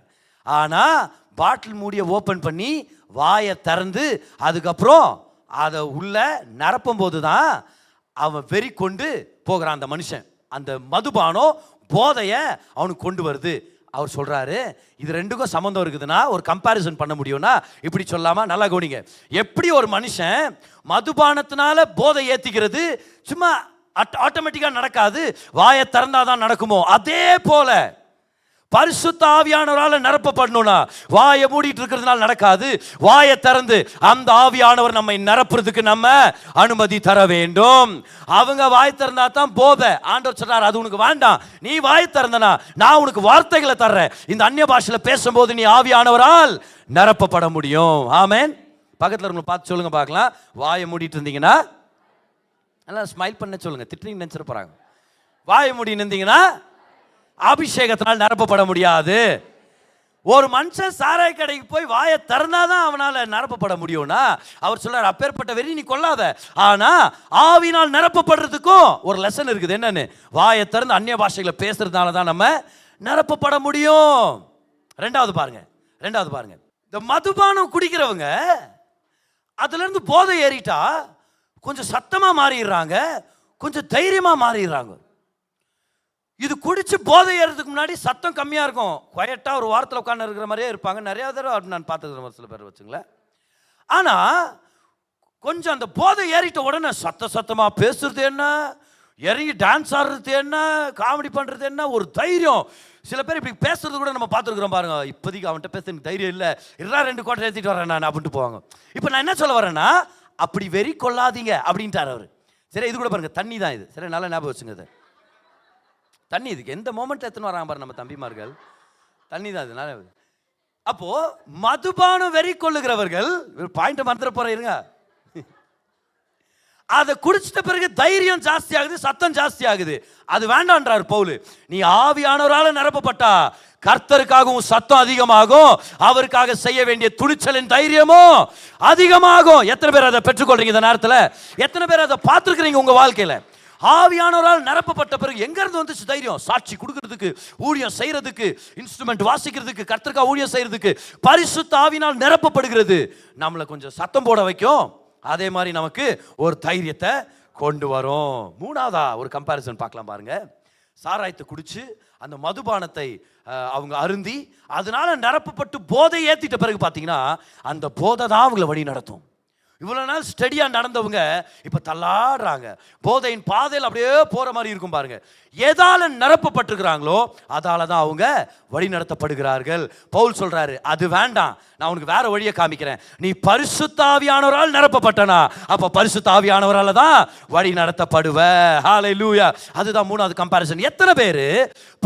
ஆனால் பாட்டில் மூடியை ஓப்பன் பண்ணி வாயை திறந்து அதுக்கப்புறம் அதை உள்ள நிரப்பும் போது தான் அவன் வெறி கொண்டு போகிறான் அந்த மனுஷன். அந்த மதுபானம் போதையை அவனுக்கு கொண்டு வருது. அவர் சொல்றாரு, இது ரெண்டுக்கும் சம்பந்தம் இருக்குதுன்னா ஒரு கம்பேரிசன் பண்ண முடியும்னா இப்படி சொல்லாமா? நல்லா கவனிங்க. எப்படி ஒரு மனுஷன் மதுபானத்தினால போதை ஏத்திக்கிறது சும்மா ஆட்டோமேட்டிக்கா நடக்காது, வாயை திறந்தாதான் நடக்குமோ, அதே போல பரிசுத்த ஆவியானவரால் நிரப்பப்படணும்னா வாயை மூடிட்டு இருக்கிறதுனால நடக்காது. வாயை திறந்து அந்த ஆவியானவர் நம்மை நிரப்புறதுக்கு நம்ம அனுமதி தர வேண்டும். அவங்க வாய் திறந்தா தான் போதை. ஆண்டவர் சொல்றார், அது உனக்கு வேண்டாம். நீ வாய் திறந்தனா நான் உனக்கு வார்த்தைகளை தர்றேன். இந்த அந்நிய பாஷையில பேசும்போது நீ ஆவியானவரால் நிரப்பப்பட முடியும். ஆமென். பக்கத்தில் உங்களை பார்த்து சொல்லுங்க பார்க்கலாம். வாயை மூடிட்டு இருந்தீங்கன்னா நல்லா ஸ்மைல் பண்ண சொல்லுங்க, திட்டுறீங்க நினைச்சிட போறாங்க. வாயை மூடி இருந்தீங்கன்னா அபிஷேகத்தினால் நிரப்பப்பட முடியாது. ஒரு மனுஷன் சாராய கடைக்கு போய் வாயை திறந்தாதான் அவனால் நிரப்பப்பட முடியும்னா அவர் சொல்றார், அப்பேற்பட்ட வெறி நீ கொள்ளாத. ஆனா ஆவினால் நிரப்பப்படுறதுக்கும் ஒரு லெசன் இருக்குது. என்னன்னு? வாயை திறந்து அந்நிய பாஷைகளை பேசுறதுனால தான் நம்ம நிரப்பப்பட முடியும். ரெண்டாவது பாருங்க. இந்த மதுபானம் குடிக்கிறவங்க அதுல இருந்து போதை ஏறிட்டா கொஞ்சம் சத்தமா மாறிடுறாங்க, கொஞ்சம் தைரியமா மாறிடுறாங்க. இது குடிச்சு போதை ஏறதுக்கு முன்னாடி சத்தம் கம்மியா இருக்கும், குவைட்டா ஒரு வாரத்தில் உட்காந்து இருக்கிற மாதிரியே இருப்பாங்க. நிறைய தடவை நான் பார்த்துக்கிறேன் ஒரு சில பேர் வச்சுங்களேன். ஆனா கொஞ்சம் அந்த போதை ஏறிட்ட உடனே சத்தமா பேசுறது என்ன, இறங்கி டான்ஸ் ஆடுறது என்ன, காமெடி பண்றது என்ன, ஒரு தைரியம். சில பேர் இப்படி பேசுறது கூட நம்ம பார்த்துருக்குறோம் பாருங்க. இப்போதைக்கு அவன்கிட்ட பேச எனக்கு தைரியம் இல்லை, இல்லா 2 கோட்டை ஏற்றிட்டு வரேன் நான் அப்படின்ட்டு போவாங்க. இப்போ நான் என்ன சொல்ல வரேன்னா, அப்படி வெறி கொள்ளாதீங்க அப்படின்ட்டார் அவர். சரி, இது கூட பாருங்க, தண்ணி தான் இது. சரி, நல்லா ஞாபகம் வச்சுங்க. இது தண்ணி. இதுக்கு எந்த மோமெண்ட் எத்தனை வராங்க பாரு நம்ம தம்பிமார்கள், தண்ணி தான் இது. அப்போ மதுபானம் வெறி கொள்ளுகிறவர்கள், பாயிண்ட் மறந்துட போற இருங்க, அதை குடிச்சிட்ட பிறகு தைரியம் ஜாஸ்தி ஆகுது, சத்தம் ஜாஸ்தி ஆகுது. அது வேண்டான்றார் பவுல். நீ ஆவியானவரால் நிரப்பப்பட்டா கர்த்தருக்காகவும் சத்தம் அதிகமாகும், அவருக்காக செய்ய வேண்டிய துணிச்சலின் தைரியமும் அதிகமாகும். எத்தனை பேர் அதை பெற்றுக்கொள்றீங்க இந்த நேரத்தில்? எத்தனை பேர் அதை பார்த்துருக்கிறீங்க உங்க வாழ்க்கையில? ஆவியானவரால் நிரப்பப்பட்ட பிறகு எங்க இருந்து வந்துச்சு தைரியம்? சாட்சி கொடுக்கிறதுக்கு, ஊழியம் செய்யறதுக்கு, இன்ஸ்ட்ருமெண்ட் வாசிக்கிறதுக்கு, கர்த்தருக்காக ஊழியம் செய்யறதுக்கு பரிசுத்த ஆவியினால் நிரப்பப்படுகிறது. நம்மளை கொஞ்சம் சத்தம் போட வைக்கும், அதே மாதிரி நமக்கு ஒரு தைரியத்தை கொண்டு வரும். மூணாவதா ஒரு கம்பேரிசன் பார்க்கலாம் பாருங்க. சாராயத்தை குடிச்சு அந்த மதுபானத்தை அவங்க அருந்தி அதனால நிரப்பப்பட்டு போதை ஏத்திட்ட பிறகு பார்த்தீங்கன்னா அந்த போதை தான் அவங்களை வழி நடத்தும். இவ்வளவு நாள் ஸ்டடியா நடந்தவங்க இப்ப தள்ளாடுறாங்க, போதையின் பாதையில் அப்படியே போற மாதிரி இருக்கும் பாருங்க. எதால நிரப்பப்பட்டிருக்கிறாங்களோ அதால தான் அவங்க வழி நடத்தப்படுகிறார்கள். பவுல் சொல்றாரு, அது வேண்டாம், நான் உனக்கு வேற வழியை காமிக்கிறேன். நீ பரிசுத்த ஆவியானவரால் நிரப்பப்பட்டனா அப்ப பரிசுத்த ஆவியானவரால தான் வழி நடத்தப்படுவ. ஹல்லேலூயா. அதுதான் மூணாவது கம்பேரிசன். எத்தனை பேரு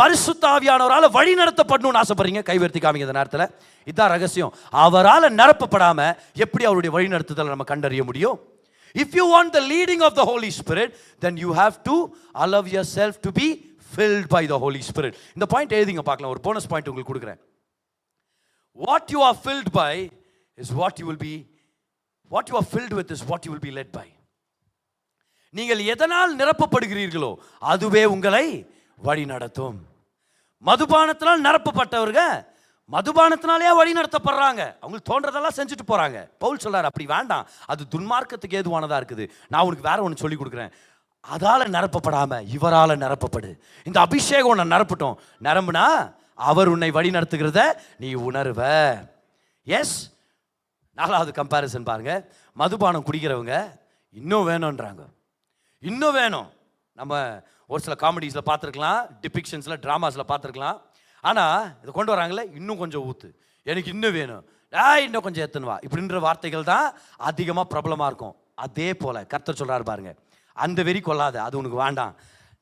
பரிசுத்த ஆவியானவரால வழி நடத்தப்படணும்னு ஆசைப்படுறீங்க? கைவர்த்தி காமிங்க இந்த நேரத்தில். இதான் ரகசியம். அவரால் நிரப்பப்படாம எப்படி அவருடைய வழி நடத்துதலை நம்ம கண்டறிய முடியும்? If you want the leading of the Holy Spirit, then you have to allow yourself to be filled by the Holy Spirit. இந்த பாயிண்ட் எழுதிங்க பார்க்கலாம். ஒரு போனஸ் பாயிண்ட் உங்களுக்கு கொடுக்குறேன். What you are filled by is what you will be, what you are filled with is what you will be led by. நீங்கள் எதனால் நிரப்பப்படுகிறீர்களோ அதுவே உங்களை வழி நடத்தும். மதுபானத்தினால் நிரப்பப்பட்டவர்கள் மதுபானத்தினாலே வழி நடத்தப்படுறாங்க. அவங்களுக்கு தோன்றதெல்லாம் செஞ்சுட்டு போறாங்க. பவுல் சொல்றாரு, அப்படி வேண்டாம், அது துன்மார்க்கத்துக்கு ஏதுவானதா இருக்குது. நான் உனக்கு வேற ஒன்று சொல்லி கொடுக்குறேன். அதால நிரப்பப்படாம இவரால நிரப்பப்படு. இந்த அபிஷேகம் உன்னை நிரப்பட்டும். நிரம்புனா அவர் உன்னை வழி நடத்துகிறத நீ உணர்வ. எஸ். 4வது கம்பேரிசன் பாருங்க. மதுபானம் குடிக்கிறவங்க இன்னும் வேணும்ன்றாங்க, இன்னும் வேணும். நம்ம ஒரு சில காமெடிஸில் பார்த்துருக்கலாம், டிபிக்ஷன்ஸில், ட்ராமாஸில் பார்த்துருக்கலாம். ஆனால் இதை கொண்டு வராங்களே, இன்னும் கொஞ்சம் ஊற்று, எனக்கு இன்னும் வேணும், இன்னும் கொஞ்சம் எத்தனுவா, இப்படின்ற வார்த்தைகள் தான் அதிகமாக பிரபலமாக இருக்கும். அதே போல் கர்த்தர் சொல்கிறாரு பாருங்க, அந்த வெறி கொள்ளாத, அது உனக்கு வேண்டாம்,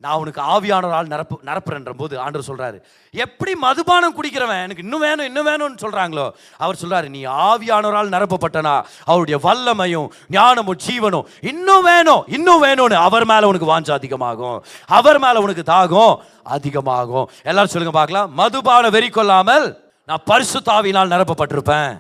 நான் உனக்கு ஆவியானவரால் நிரப்புறன்ற போது ஆண்டவர் சொல்றாரு, எப்படி மதுபானம் குடிக்கிறவன் எனக்கு இன்னும் வேணும் இன்னும் வேணும்னு சொல்றாங்களோ, அவர் சொல்றாரு, நீ ஆவியானவரால் நிரப்பப்பட்டனா அவருடைய வல்லமையும் ஞானமும் ஜீவனும் இன்னும் வேணும் இன்னும் வேணும்னு அவர் மேல உனக்கு வாஞ்சை அதிகமாகும், அவர் மேல உனக்கு தாகம் அதிகமாகும். எல்லாரும் சொல்லுங்க பார்க்கலாம், மதுபான வெறி கொள்ளாமல் நான் பரிசுத்த ஆவியினால் நிரப்பப்பட்டிருப்பேன்.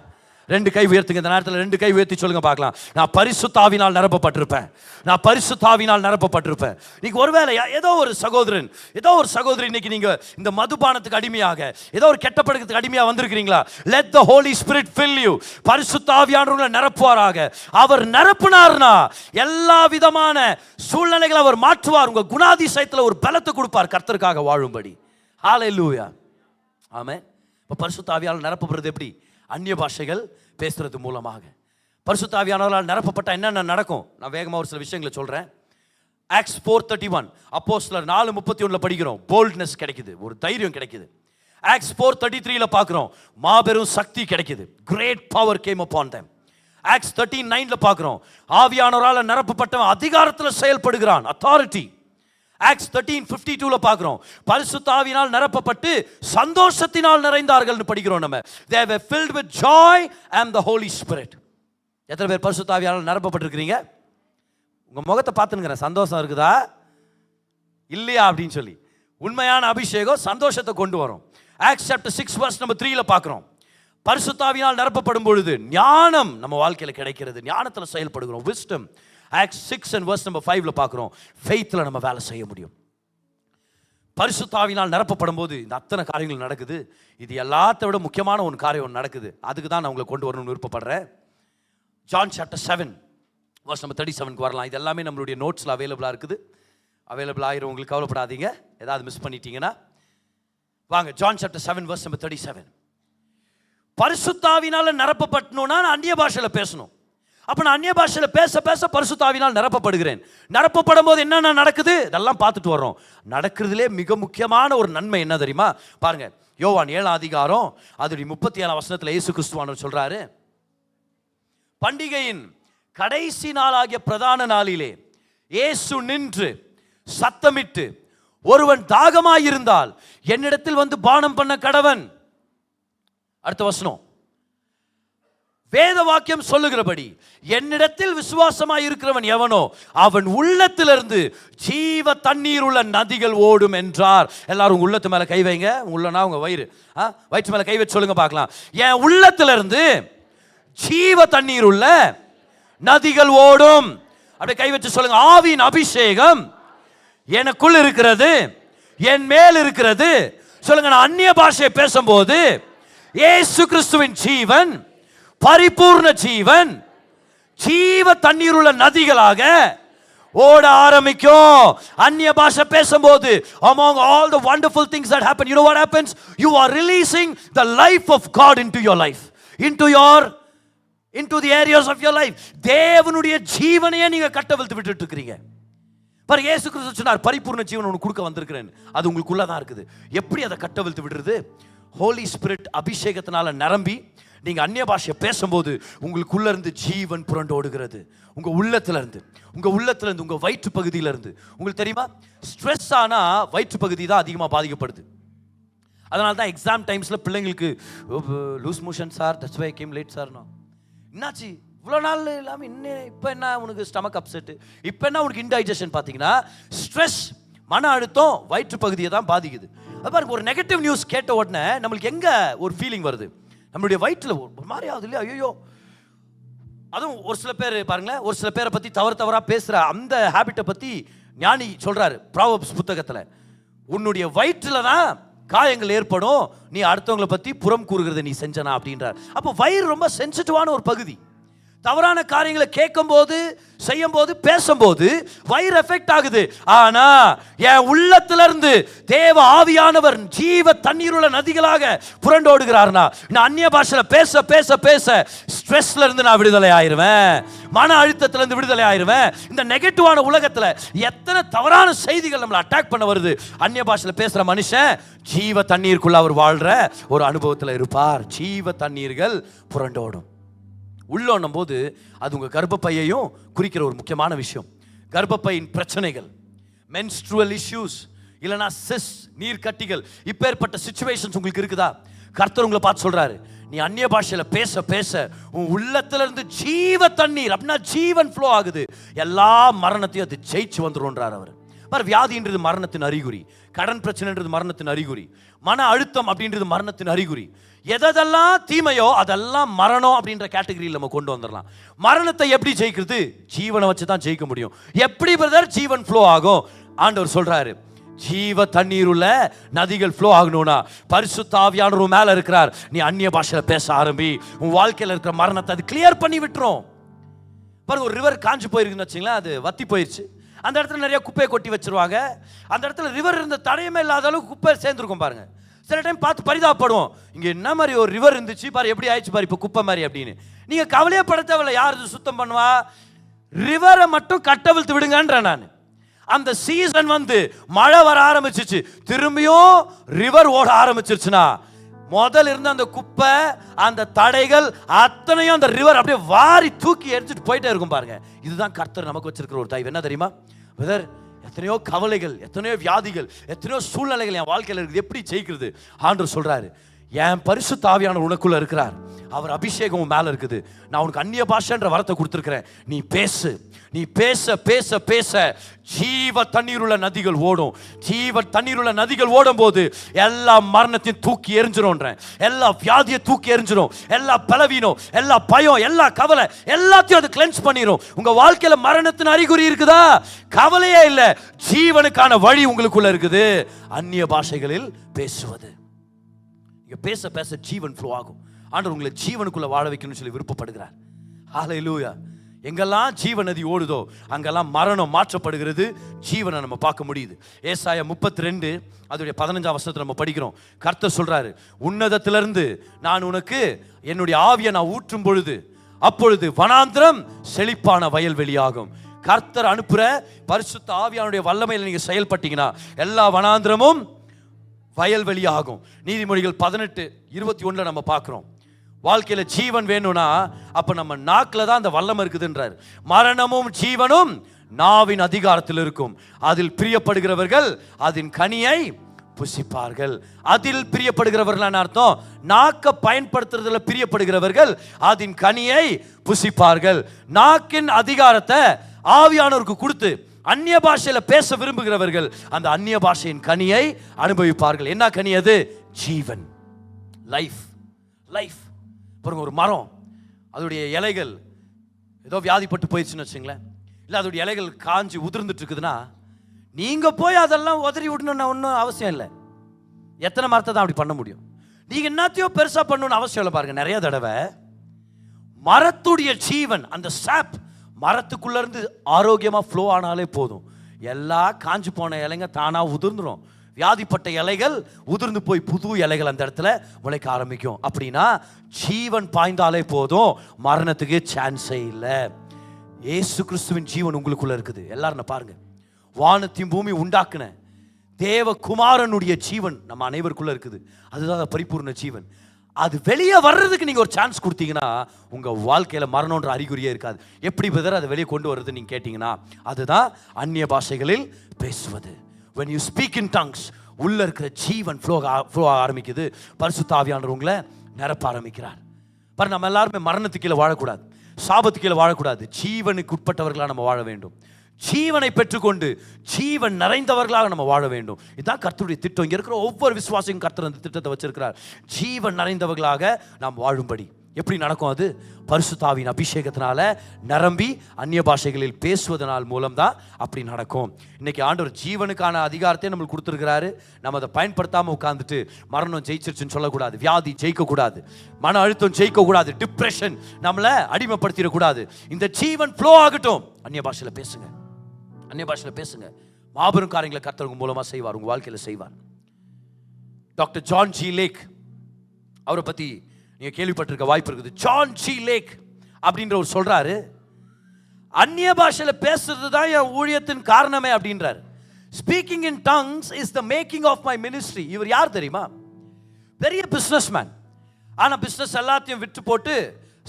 2 கை உயர்த்துங்க. இந்த நேரத்தில் 2 கை உயர்த்தி சொல்லுங்க பார்க்கலாம், நான் பரிசுத்த ஆவியினால் நிரப்பப்பட்டிருப்பேன், நான் பரிசுத்த ஆவியினால் நிரப்பப்பட்டிருப்பேன். இன்னைக்கு ஒருவேளை ஏதோ ஒரு சகோதரன், ஏதோ ஒரு சகோதரி இன்னைக்கு நீங்க இந்த மதுபானத்துக்கு அடிமையாக, ஏதோ ஒரு கெட்ட பழக்கத்துக்கு அடிமையாக வந்திருக்கிறீங்களா? let the holy spirit fill you. பரிசுத்த ஆவியானவரை நிரப்புவாராக. அவர் நிரப்புனார்னா எல்லா விதமான சூழ்நிலைகளை அவர் மாற்றுவார். உங்க குணாதிசயத்தில் ஒரு பலத்தை கொடுப்பார் கர்த்தருக்காக வாழும்படி. ஹல்லேலூயா, ஆமென். இப்ப பரிசுத்த ஆவியால் நிரப்பப்படுறது எப்படி? அந்நிய பாஷைகள் பேசுறது மூலமாக. பரிசுத்த ஆவியானவரால் நிரப்பப்பட்ட என்னென்ன நடக்கும்? நான் வேகமாக ஒரு சில விஷயங்களை சொல்றேன். ஆக்ட்ஸ் 4:31, அப்போஸ்தலர் 4:31 படிக்கிறோம், போல்ட்னஸ் கிடைக்குது, ஒரு தைரியம் கிடைக்குது. ஆக்ட்ஸ் 4:33 பார்க்கிறோம், மாபெரும் சக்தி கிடைக்குது, great power came upon them. Acts 13:9 பார்க்கிறோம், ஆவியானவரால் நிரப்பப்பட்டவன் அதிகாரத்தில் செயல்படுகிறான், அத்தாரிட்டி. ஆக்ட்ஸ் 13:52 பார்க்கிறோம், பரிசுத்த ஆவியினால் நிரப்பப்பட்டு சந்தோஷத்தினால் நிறைந்தார்கள் படிக்கிறோம் நம்ம. they were filled with joy and the holy spirit. எத்தனை பேர் பரிசுத்த ஆவியால் நிரப்பப்பட்டிருக்கிறீங்க? உங்க முகத்தை பார்த்துங்கறேன், சந்தோஷம் இருக்குதா இல்லையா அப்படின்னு சொல்லி. உண்மையான அபிஷேகம் சந்தோஷத்தை கொண்டு வரும். ஆக்ட்ஸ் சாப்டர் 6 verse number 3 பார்க்கிறோம், பரிசுத்த ஆவியினால் நிரப்பப்படும் பொழுது ஞானம் நம்ம வாழ்க்கையில கிடைக்கிறது, ஞானத்தில் செயல்படுகிறோம், wisdom. Acts 6 and verse number 5 பார்க்கிறோம், ஃபெய்த்ல நம்ம வேலை செய்ய முடியும். பரிசுத்த ஆவியினால் நிரப்பப்படும் போது இந்த அத்தனை காரியங்கள் நடக்குது. இது எல்லாத்தை விட முக்கியமான ஒரு காரியம் நடக்குது, அதுக்கு தான் நான் உங்களை கொண்டு வரணும்னு விருப்பப்படுறேன். ஜான் சாப்டர் 7 verse number 37 வரலாம். இது எல்லாமே நம்மளுடைய நோட்ஸ்ல அவைலபிளா இருக்குது. அவைலபிள் ஆயிரும், உங்களுக்கு கவலைப்படாதீங்க ஏதாவது மிஸ் பண்ணிட்டீங்கன்னா. வாங்க, ஜான் சாப்டர் 7 verse number 37. பரிசுத்த ஆவியினால நிரப்பப்பட்டணும்னா நான் அந்நிய பாஷையில பேசணும். அப்ப நான் அந்நிய பாஷையில பேச பேச பரிசுத்த ஆவியினால் நிரப்பப்படுகிறேன். நிரப்பப்படும் போது என்னென்ன நடக்குது இதெல்லாம் பார்த்துட்டு வர்றோம். நடக்கிறதுலே மிக முக்கியமான ஒரு நன்மை என்ன தெரியுமா? பாருங்க, யோவான் 7 அதிகாரம் அதோட 37 வசனத்துல இயேசு கிறிஸ்துவானவர் சொல்றாரு, பண்டிகையின் கடைசி நாளாகிய பிரதான நாளிலே இயேசு நின்று சத்தமிட்டு, ஒருவன் தாகமாயிருந்தால் என்னிடத்தில் வந்து பானம் பண்ண கடவன். அடுத்த வசனம், வேத வாக்கியம் சொல்லுகிறபடி என்னிடத்தில் விசுவாசமாய் இருக்கிறவன் எவனோ அவன் உள்ளத்திலிருந்து ஜீவ தண்ணீர் உள்ள நதிகள் ஓடும் என்றார். எல்லாரும் உள்ளத்து மேல கை வைங்க. உள்ளனா உங்க வயிற்று மேல கை வச்சு சொல்லுங்க பார்க்கலாம், என் உள்ளத்திலிருந்து ஜீவ தண்ணீர் உள்ள நதிகள் ஓடும். அப்படியே கை வச்சு சொல்லுங்க, ஆவியின் அபிஷேகம் எனக்குள் இருக்கிறது, என் மேல் இருக்கிறது. சொல்லுங்க, நான் அந்நிய பாஷையை பேசும்போது இயேசு கிறிஸ்துவின் ஜீவன், பரிபூர்ண ஜீவன், ஜீவ தண்ணீர் உள்ள நதிகளாக ஓட ஆரம்பிக்கும். அந்நிய பாஷை பேசும்போது, among all the wonderful things that happen, you know what happens? You are releasing the life of God into your life, into the areas of your life. தேவனுடைய ஜீவனையே நீங்க கட்டவிழ்த்து விட்டுட்டு இருக்கீங்க. பாரு, இயேசு கிறிஸ்து சொன்னார், பரிபூர்ண ஜீவன் உனக்கு கொடுக்க வந்திருக்கிறேன், அது உங்களுக்குள்ள தான் இருக்குது. எப்படி அதை கட்டவிழ்த்து விடுறது? ஹோலி ஸ்பிரிட் அபிஷேகத்தினால நிரம்பி நீங்க அந்நிய பாஷையை பேசும்போது உங்களுக்குள்ள இருந்து ஜீவன் புரண்டு ஓடுகிறது. உங்க உள்ளத்துல இருந்து உங்க வயிற்று பகுதியில இருந்து. உங்களுக்கு தெரியுமா, ஸ்ட்ரெஸ் ஆனா வயிற்று பகுதி தான் அதிகமாக பாதிக்கப்படுது. அதனால தான் எக்ஸாம் டைம்ஸ்ல பிள்ளைங்களுக்கு loose motion sir, that's why I came late sir. என்னாச்சு இவ்வளோ நாள் இல்லாமல் இன்னும் இப்போ என்ன உனக்கு ஸ்டமக் அப்செட்டு, இப்போ என்ன உனக்கு இன்டைஜஷன்? பார்த்தீங்கன்னா ஸ்ட்ரெஸ், மன அழுத்தம் வயிற்று பகுதியை தான் பாதிக்குது. அது பாருங்க, ஒரு நெகட்டிவ் நியூஸ் கேட்ட உடனே நம்மளுக்கு எங்கே ஒரு ஃபீலிங் வருது? நம்மளுடைய வயிற்றில் ஒரு மாதிரி ஆகுது இல்லையா? ஐயோ. அதுவும் ஒரு சில பேர் பாருங்களேன், ஒரு சில பேரை பற்றி தவறாக பேசுகிற அந்த ஹேபிட்டை பற்றி ஞானி சொல்கிறாரு ப்ராவர்ப்ஸ் புத்தகத்தில், உன்னுடைய வயிற்றில் தான் காயங்கள் ஏற்படும், நீ அடுத்தவங்களை பத்தி புறம் கூறுகிறத நீ செஞ்சனா அப்படின்றார். அப்போ வயிறு ரொம்ப சென்சிட்டிவான ஒரு பகுதி. தவறான காரியங்களை கேட்கும் போது, செய்யும் போது, பேசும்போது வயிறு எஃபெக்ட் ஆகுது. ஆனா என் உள்ளத்திலிருந்து தேவ ஆவியானவர் ஜீவ தண்ணீருள்ள நதிகளாக புரண்டோடுகிறார்னா, நான் அந்நிய பாஷையில பேச பேச பேச ஸ்ட்ரெஸ்ல இருந்து நான் விடுதலை ஆயிருவேன், மன அழுத்தத்துல இருந்து விடுதலை ஆயிருவேன். இந்த நெகட்டிவான உலகத்துல எத்தனை தவறான செய்திகள் நம்மளை அட்டாக் பண்ண வருது. அந்நிய பாஷையில பேசுற மனுஷன் ஜீவ தண்ணீருக்குள்ள அவர் வாழ்ற ஒரு அனுபவத்துல இருப்பார். ஜீவ தண்ணீர்கள் புரண்டோடும். உள்ளோன்னும் போது அது உங்கள் கர்ப்பப்பையையும் குறிக்கிற ஒரு முக்கியமான விஷயம். கர்ப்பப்பையின் பிரச்சனைகள், மென்ஸ்ட்ருவல் இஷ்யூஸ், இல்லைனா சிஸ், நீர்க்கட்டிகள், இப்பேற்பட்ட சிச்சுவேஷன்ஸ் உங்களுக்கு இருக்குதா? கர்த்தர் உங்களை பார்த்து சொல்றாரு, நீ அந்நிய பாஷையில பேச பேச உன் உள்ளத்துல இருந்து ஜீவ தண்ணீர், அப்படின்னா ஜீவன் ஃப்ளோ ஆகுது, எல்லா மரணத்தையும் அது ஜெயிச்சு வந்துருன்றார் அவர். வியாதின்றது மரணத்தின் அறிகுறி, கடன் பிரச்சனைன்றது மரணத்தின் அறிகுறி, மன அழுத்தம் அப்படின்றது மரணத்தின் அறிகுறி. எதெல்லாம் தீமையோ அதெல்லாம் மரணம் அப்படின்ற கேட்டகரியில் நம்ம கொண்டு வந்துடலாம். மரணத்தை எப்படி ஜெயிக்கிறது? ஜீவனை வச்சு தான் ஜெயிக்க முடியும். எப்படி பிரதர் ஜீவன் ஃப்ளோ ஆகும்? ஆண்டவர் சொல்றாரு, ஜீவ தண்ணீர் உள்ள நதிகள் ஃப்ளோ ஆகணும்னா பரிசுத்த ஆவியானவர் மேல இருக்கிறார். நீ அந்நிய பாஷையில பேச ஆரம்பி, உன் வாழ்க்கையில் இருக்கிற மரணத்தை அது கிளியர் பண்ணி விட்டுரும். பாருங்க, ஒரு ரிவர் காஞ்சு போயிருக்குன்னு வச்சுங்களேன், அது வத்தி போயிடுச்சு. அந்த இடத்துல நிறைய குப்பையை கொட்டி வச்சிருவாங்க. அந்த இடத்துல ரிவர் இருந்த தடையுமே இல்லாத அளவுக்கு குப்பை சேர்ந்துருக்கும். பாருங்க, சில டைம் பார்த்து பரிதாபப்படுவோம், இங்கே என்ன மாதிரி ஒரு ரிவர் இருந்துச்சு பாரு, எப்படி ஆயிடுச்சு பாரு இப்போ குப்பை மாதிரி அப்படின்னு. நீங்க கவலையே பட தேவையில்ல, யார் இது சுத்தம் பண்ணுவா? ரிவரை மட்டும் கட்டவிழ்த்து விடுங்கன்ற. நான் அந்த சீசன் வந்து மழை வர ஆரம்பிச்சிச்சு, திரும்பியும் ரிவர் ஓட ஆரம்பிச்சிருச்சுன்னா முதல்ல இருந்த அந்த குப்பை, அந்த தடைகள் அத்தனையும் அந்த ரிவர் அப்படியே வாரி தூக்கி எரிஞ்சிட்டு போயிட்டே இருக்கும். பாருங்க, இதுதான் கர்த்தர் நமக்கு வச்சிருக்கிற ஒரு தயவு. என்ன தெரியுமா பிரதர்? எத்தனையோ கவலைகள், எத்தனையோ வியாதிகள், எத்தனையோ சூழ்நிலைகள் என் வாழ்க்கையில் இருக்குது, எப்படி ஜெயிக்கிறது? ஆண்டவர் சொல்றாரு, என் பரிசுத்த ஆவியானவர் உனக்குள்ள இருக்கிறார், அவர் அபிஷேகம் மேல இருக்குது, நான் உனக்கு அந்நிய பாஷைன்ற வரத்தை கொடுத்துருக்கிறேன், நீ பேசு. நீ பேச பேச பேச ஜீவ தண்ணீருள்ள நதிகள் ஓடும். ஜீவ தண்ணீருள்ள நதிகள் ஓடும் போது எல்லா மரணத்தையும் தூக்கி எரிஞ்சிரும், எல்லா வியாதியை தூக்கி எரிஞ்சிரும், எல்லா பலவீனம், எல்லா பயம், எல்லா கவலை எல்லாத்தையும் அது கிளென்ஸ் பண்ணிரும். உங்க வாழ்க்கையில மரணத்தின் அறிகுறி இருக்குதா? கவலையே இல்லை, ஜீவனுக்கான வழி உங்களுக்குள்ள இருக்குது. அந்நிய பாஷைகளில் பேசுவது. நீங்க பேச பேச ஜீவன் ஃப்ளோ ஆகும். ஆண்டவர் உங்களை ஜீவனுக்குள்ள வாழ வைக்கணும்னு சொல்லி விருப்பப்படுகிறார். ஹல்லேலூயா. எங்கெல்லாம் ஜீவ நதி ஓடுதோ அங்கெல்லாம் மரணம் மாற்றப்படுகிறது, ஜீவனை நம்ம பார்க்க முடியுது. ஏசாயா 32 அதோடைய 15ஆம் வசனத்தை நம்ம படிக்கிறோம். கர்த்தர் சொல்றாரு, உன்னதத்திலிருந்து நான் உனக்கு என்னுடைய ஆவியை நான் ஊற்றும் பொழுது அப்பொழுது வனாந்திரம் செழிப்பான வயல்வெளியாகும். கர்த்தர் அனுப்புற பரிசுத்த ஆவியானுடைய வல்லமையில் நீங்க செயல்பட்டீங்கன்னா எல்லா வனாந்திரமும் வயல்வெளியாகும். நீதிமொழிகள் 18:21 நம்ம பார்க்கிறோம். வாழ்க்கையில ஜீவன் வேணும்னா அப்ப நம்ம நாக்குல தான் அந்த வல்லமை இருக்குதுன்றார். மரணமும் ஜீவனும் நாவின் அதிகாரத்தில் இருக்கும், அதில் பிரியப்படுகிறவர்கள் அதன் கனியை புசிப்பார்கள். அதில் பிரியப்படுகிறவர்கள் அர்த்தம், நாக்க பயன்படுத்துறதுல பிரியப்படுகிறவர்கள் அதன் கனியை புசிப்பார்கள். நாக்கின் அதிகாரத்தை ஆவியானவருக்கு கொடுத்து அந்நிய பாஷையில பேச விரும்புகிறவர்கள் அந்த அந்நிய பாஷையின் கனியை அனுபவிப்பார்கள். என்ன கனி அது? ஜீவன், லைஃப். லைஃப் பாருங்க, ஒரு மரம் அதோடைய இலைகள் ஏதோ வியாதிப்பட்டு போயிடுச்சுன்னு வச்சுங்களேன், இல்லை அதோடைய இலைகள் காஞ்சி உதிர்ந்துட்டு இருக்குதுன்னா நீங்க போய் அதெல்லாம் உதறி விடணும்னு ஒன்றும் அவசியம் இல்லை. எத்தனை மரத்தை தான் அப்படி பண்ண முடியும்? நீங்க என்னத்தையோ பெருசா பண்ணணும்னு அவசியம் இல்லை. பாருங்க, நிறைய தடவை மரத்துடைய ஜீவன், அந்த சாப் மரத்துக்குள்ள இருந்து ஆரோக்கியமா ஃப்ளோ ஆனாலே போதும், எல்லா காஞ்சு போன இலைங்க தானா உதிர்ந்துடும். வியாதிப்பட்ட இலைகள் உதிர்ந்து போய் புது இலைகள் அந்த இடத்துல முளைக்க ஆரம்பிக்கும். அப்படின்னா ஜீவன் பாய்ந்தாலே போதும், மரணத்துக்கு சான்ஸே இல்லை. இயேசு கிறிஸ்துவின் ஜீவன் உங்களுக்குள்ள இருக்குது. எல்லாரும் பாருங்க, வானத்தையும் பூமி உண்டாக்குன தேவகுமாரனுடைய ஜீவன் நம்ம அனைவருக்குள்ள இருக்குது. அதுதான் பரிபூர்ண ஜீவன். அது வெளியே வர்றதுக்கு நீங்க ஒரு சான்ஸ் கொடுத்தீங்கன்னா உங்க வாழ்க்கையில மரணம்ன்ற அறிகுறியே இருக்காது. எப்படி பிரதர் அதை வெளியே கொண்டு வர்றது நீங்க கேட்டீங்கன்னா அதுதான் அந்நிய பாஷைகளில் பேசுவது. when you speak in tongues உள்ள இருக்கிற ஜீவன் ஃப்ளோ ஆரம்பிக்குது. பரிசுத்த ஆவியானவர் உங்களை நிரப்ப ஆரம்பிக்கிறார். பாரு, நம்ம எல்லாருமே மரணத்துக்கு கீழே வாழக்கூடாது, சாபத்துக்கு கீழே வாழக்கூடாது. ஜீவனுக்கு உட்பட்டவர்களாக நம்ம வாழ வேண்டும். ஜீவனை பெற்றுக்கொண்டு ஜீவன் நிறைந்தவர்களாக நம்ம வாழ வேண்டும். இதுதான் கர்த்தருடைய திட்டம். இங்க இருக்கிற ஒவ்வொரு விசுவாசியும் கர்த்தர் அந்த திட்டத்தை வச்சிருக்கிறார். ஜீவன் நிறைந்தவர்களாக நாம் வாழும்படி. எப்படி நடக்கும்? அது பரிசுத்தாவின் அபிஷேகத்தினால நிரம்பி அந்நிய பாஷைகளில் பேசுவதனால் மூலம்தான் அப்படி நடக்கும். இன்னைக்கு ஆண்டவர் ஜீவனுக்கான அதிகாரத்தை நம்மளுக்கு கொடுத்துருக்கிறாரு. நம்ம அதை பயன்படுத்தாமல் உட்காந்துட்டு மரணம் ஜெயிச்சிருச்சுன்னு சொல்லக்கூடாது, வியாதி ஜெயிக்கக்கூடாது, மன அழுத்தம் ஜெயிக்கக்கூடாது, டிப்ரெஷன் நம்மளை அடிமைப்படுத்திடக்கூடாது. இந்த ஜீவன் ஃப்ளோ ஆகட்டும். அந்நிய பாஷையில் பேசுங்க, அந்நிய பாஷையில் பேசுங்க. மாபெரும் காரியங்களை கர்த்தர் உங்க மூலமா செய்வார், உங்க வாழ்க்கையில் செய்வார். டாக்டர் ஜான் ஜி லேக், அவரை பற்றி நீங்க கேள்விப்பட்டிருக்க வாய்ப்பு இருக்குது. ஜான் ஜி லேக் அப்படின்றவர் சொல்றாரு, அந்நிய பாஷையில பேசுறது தான் என் ஊழியத்தின் காரணமே அப்படின்றார். Speaking in tongues is the making of my ministry. இவர் யார் தெரியுமா? பெரிய பிசினஸ் மேன். ஆனா பிசினஸ் எல்லாத்தையும் விட்டு போட்டு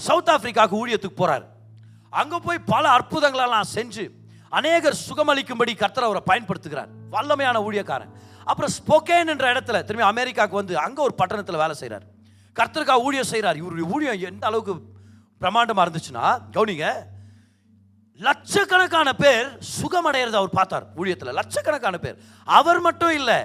சவுத் ஆப்பிரிக்காவுக்கு ஊழியத்துக்கு போறாரு. அங்க போய் பல அற்புதங்களெல்லாம் செஞ்சு அநேகர் சுகமளிக்கும்படி கர்த்தர் அவரை பயன்படுத்துகிறார். வல்லமையான ஊழியக்காரன். அப்புறம் ஸ்போக்கேன் என்ற இடத்துல திரும்பி அமெரிக்காவுக்கு வந்து அங்க ஒரு பட்டணத்தில் வேலை செய்கிறார். கர்த்தருக்காக ஊழியம் செய்கிறார். இவருடைய ஊழியம் எந்த அளவுக்கு பிரமாண்டமாக இருந்துச்சுன்னா, கவனிங்க, லட்சக்கணக்கான பேர் சுகமடைகிறது அவர் பார்த்தார் ஊழியத்தில். லட்சக்கணக்கான பேர். அவர் மட்டும் இல்லை,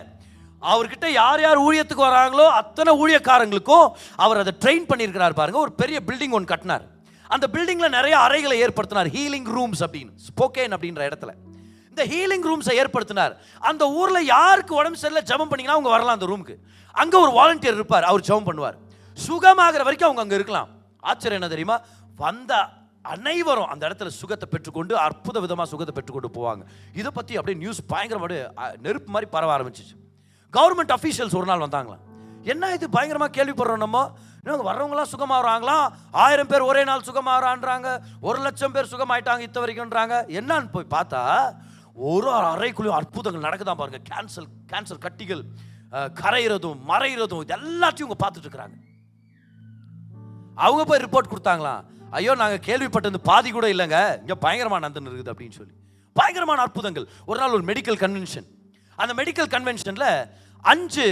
அவர்கிட்ட யார் யார் ஊழியத்துக்கு வராங்களோ அத்தனை ஊழியக்காரங்களுக்கும் அவர் அதை ட்ரெயின் பண்ணியிருக்கிறார். பாருங்க, ஒரு பெரிய பில்டிங் ஒன்று கட்டினார். அந்த பில்டிங்ல நிறைய அறைகளை ஏற்படுத்தினார், ஹீலிங் ரூம்ஸ் அப்படின்னு, ஸ்போக்கேன் அப்படின்ற இடத்துல இந்த ஹீலிங் ரூம்ஸை ஏற்படுத்தினார். அந்த ஊர்ல யாருக்கு உடம்பு சரியில்லை ஜெபம் பண்ணீங்கன்னா அவங்க வரலாம் அந்த ரூமுக்கு. அங்க ஒரு வாலண்டியர் இருப்பார், அவர் ஜெபம் பண்ணுவார். சுகமாகிற வரைக்கும் அவங்க அங்க இருக்கலாம். ஆச்சரியம் என்ன தெரியுமா? வந்த அனைவரும் அந்த இடத்துல சுகத்தை பெற்றுக்கொண்டு அற்புத விதமாக சுகத்தை பெற்றுக்கொண்டு போவாங்க. இதை பற்றி அப்படியே நியூஸ் பயங்கரமாக நெருப்பு மாதிரி பரவ ஆரம்பிச்சிச்சு. கவர்மெண்ட் அஃபீஷியல்ஸ் ஒரு நாள் வந்தாங்களாம். என்ன இது பயங்கரமாக கேள்விப்படுறோம் நம்ம, இன்னும் வர்றவங்களாம் சுகமாகறாங்களாம், 1000 பேர் ஒரே நாள் சுகமாகறான்றாங்க, 1,00,000 பேர் சுகமாயிட்டாங்க இத்த வரைக்கும்ன்றாங்க. என்னன்னு போய் பார்த்தா ஒரு அறைக்குள்ளேயும் அற்புதங்கள் நடக்குதான் பாருங்க. கேன்சர் கட்டிகள் கரையிறதும் மறையிறதும் இது எல்லாத்தையும் இவங்க பார்த்துட்டு இருக்கிறாங்க. அவங்க போய் ரிப்போர்ட் கொடுத்தாங்களாம், ஐயோ நாங்கள் கேள்விப்பட்டது பாதி கூட இல்லைங்க, இங்கே பயங்கரமான நந்தன் இருக்குது அப்படின்னு சொல்லி. பயங்கரமான அற்புதங்கள். ஒரு நாள் ஒரு மெடிக்கல் கன்வென்ஷன். அந்த மெடிக்கல் கன்வென்ஷனில் 5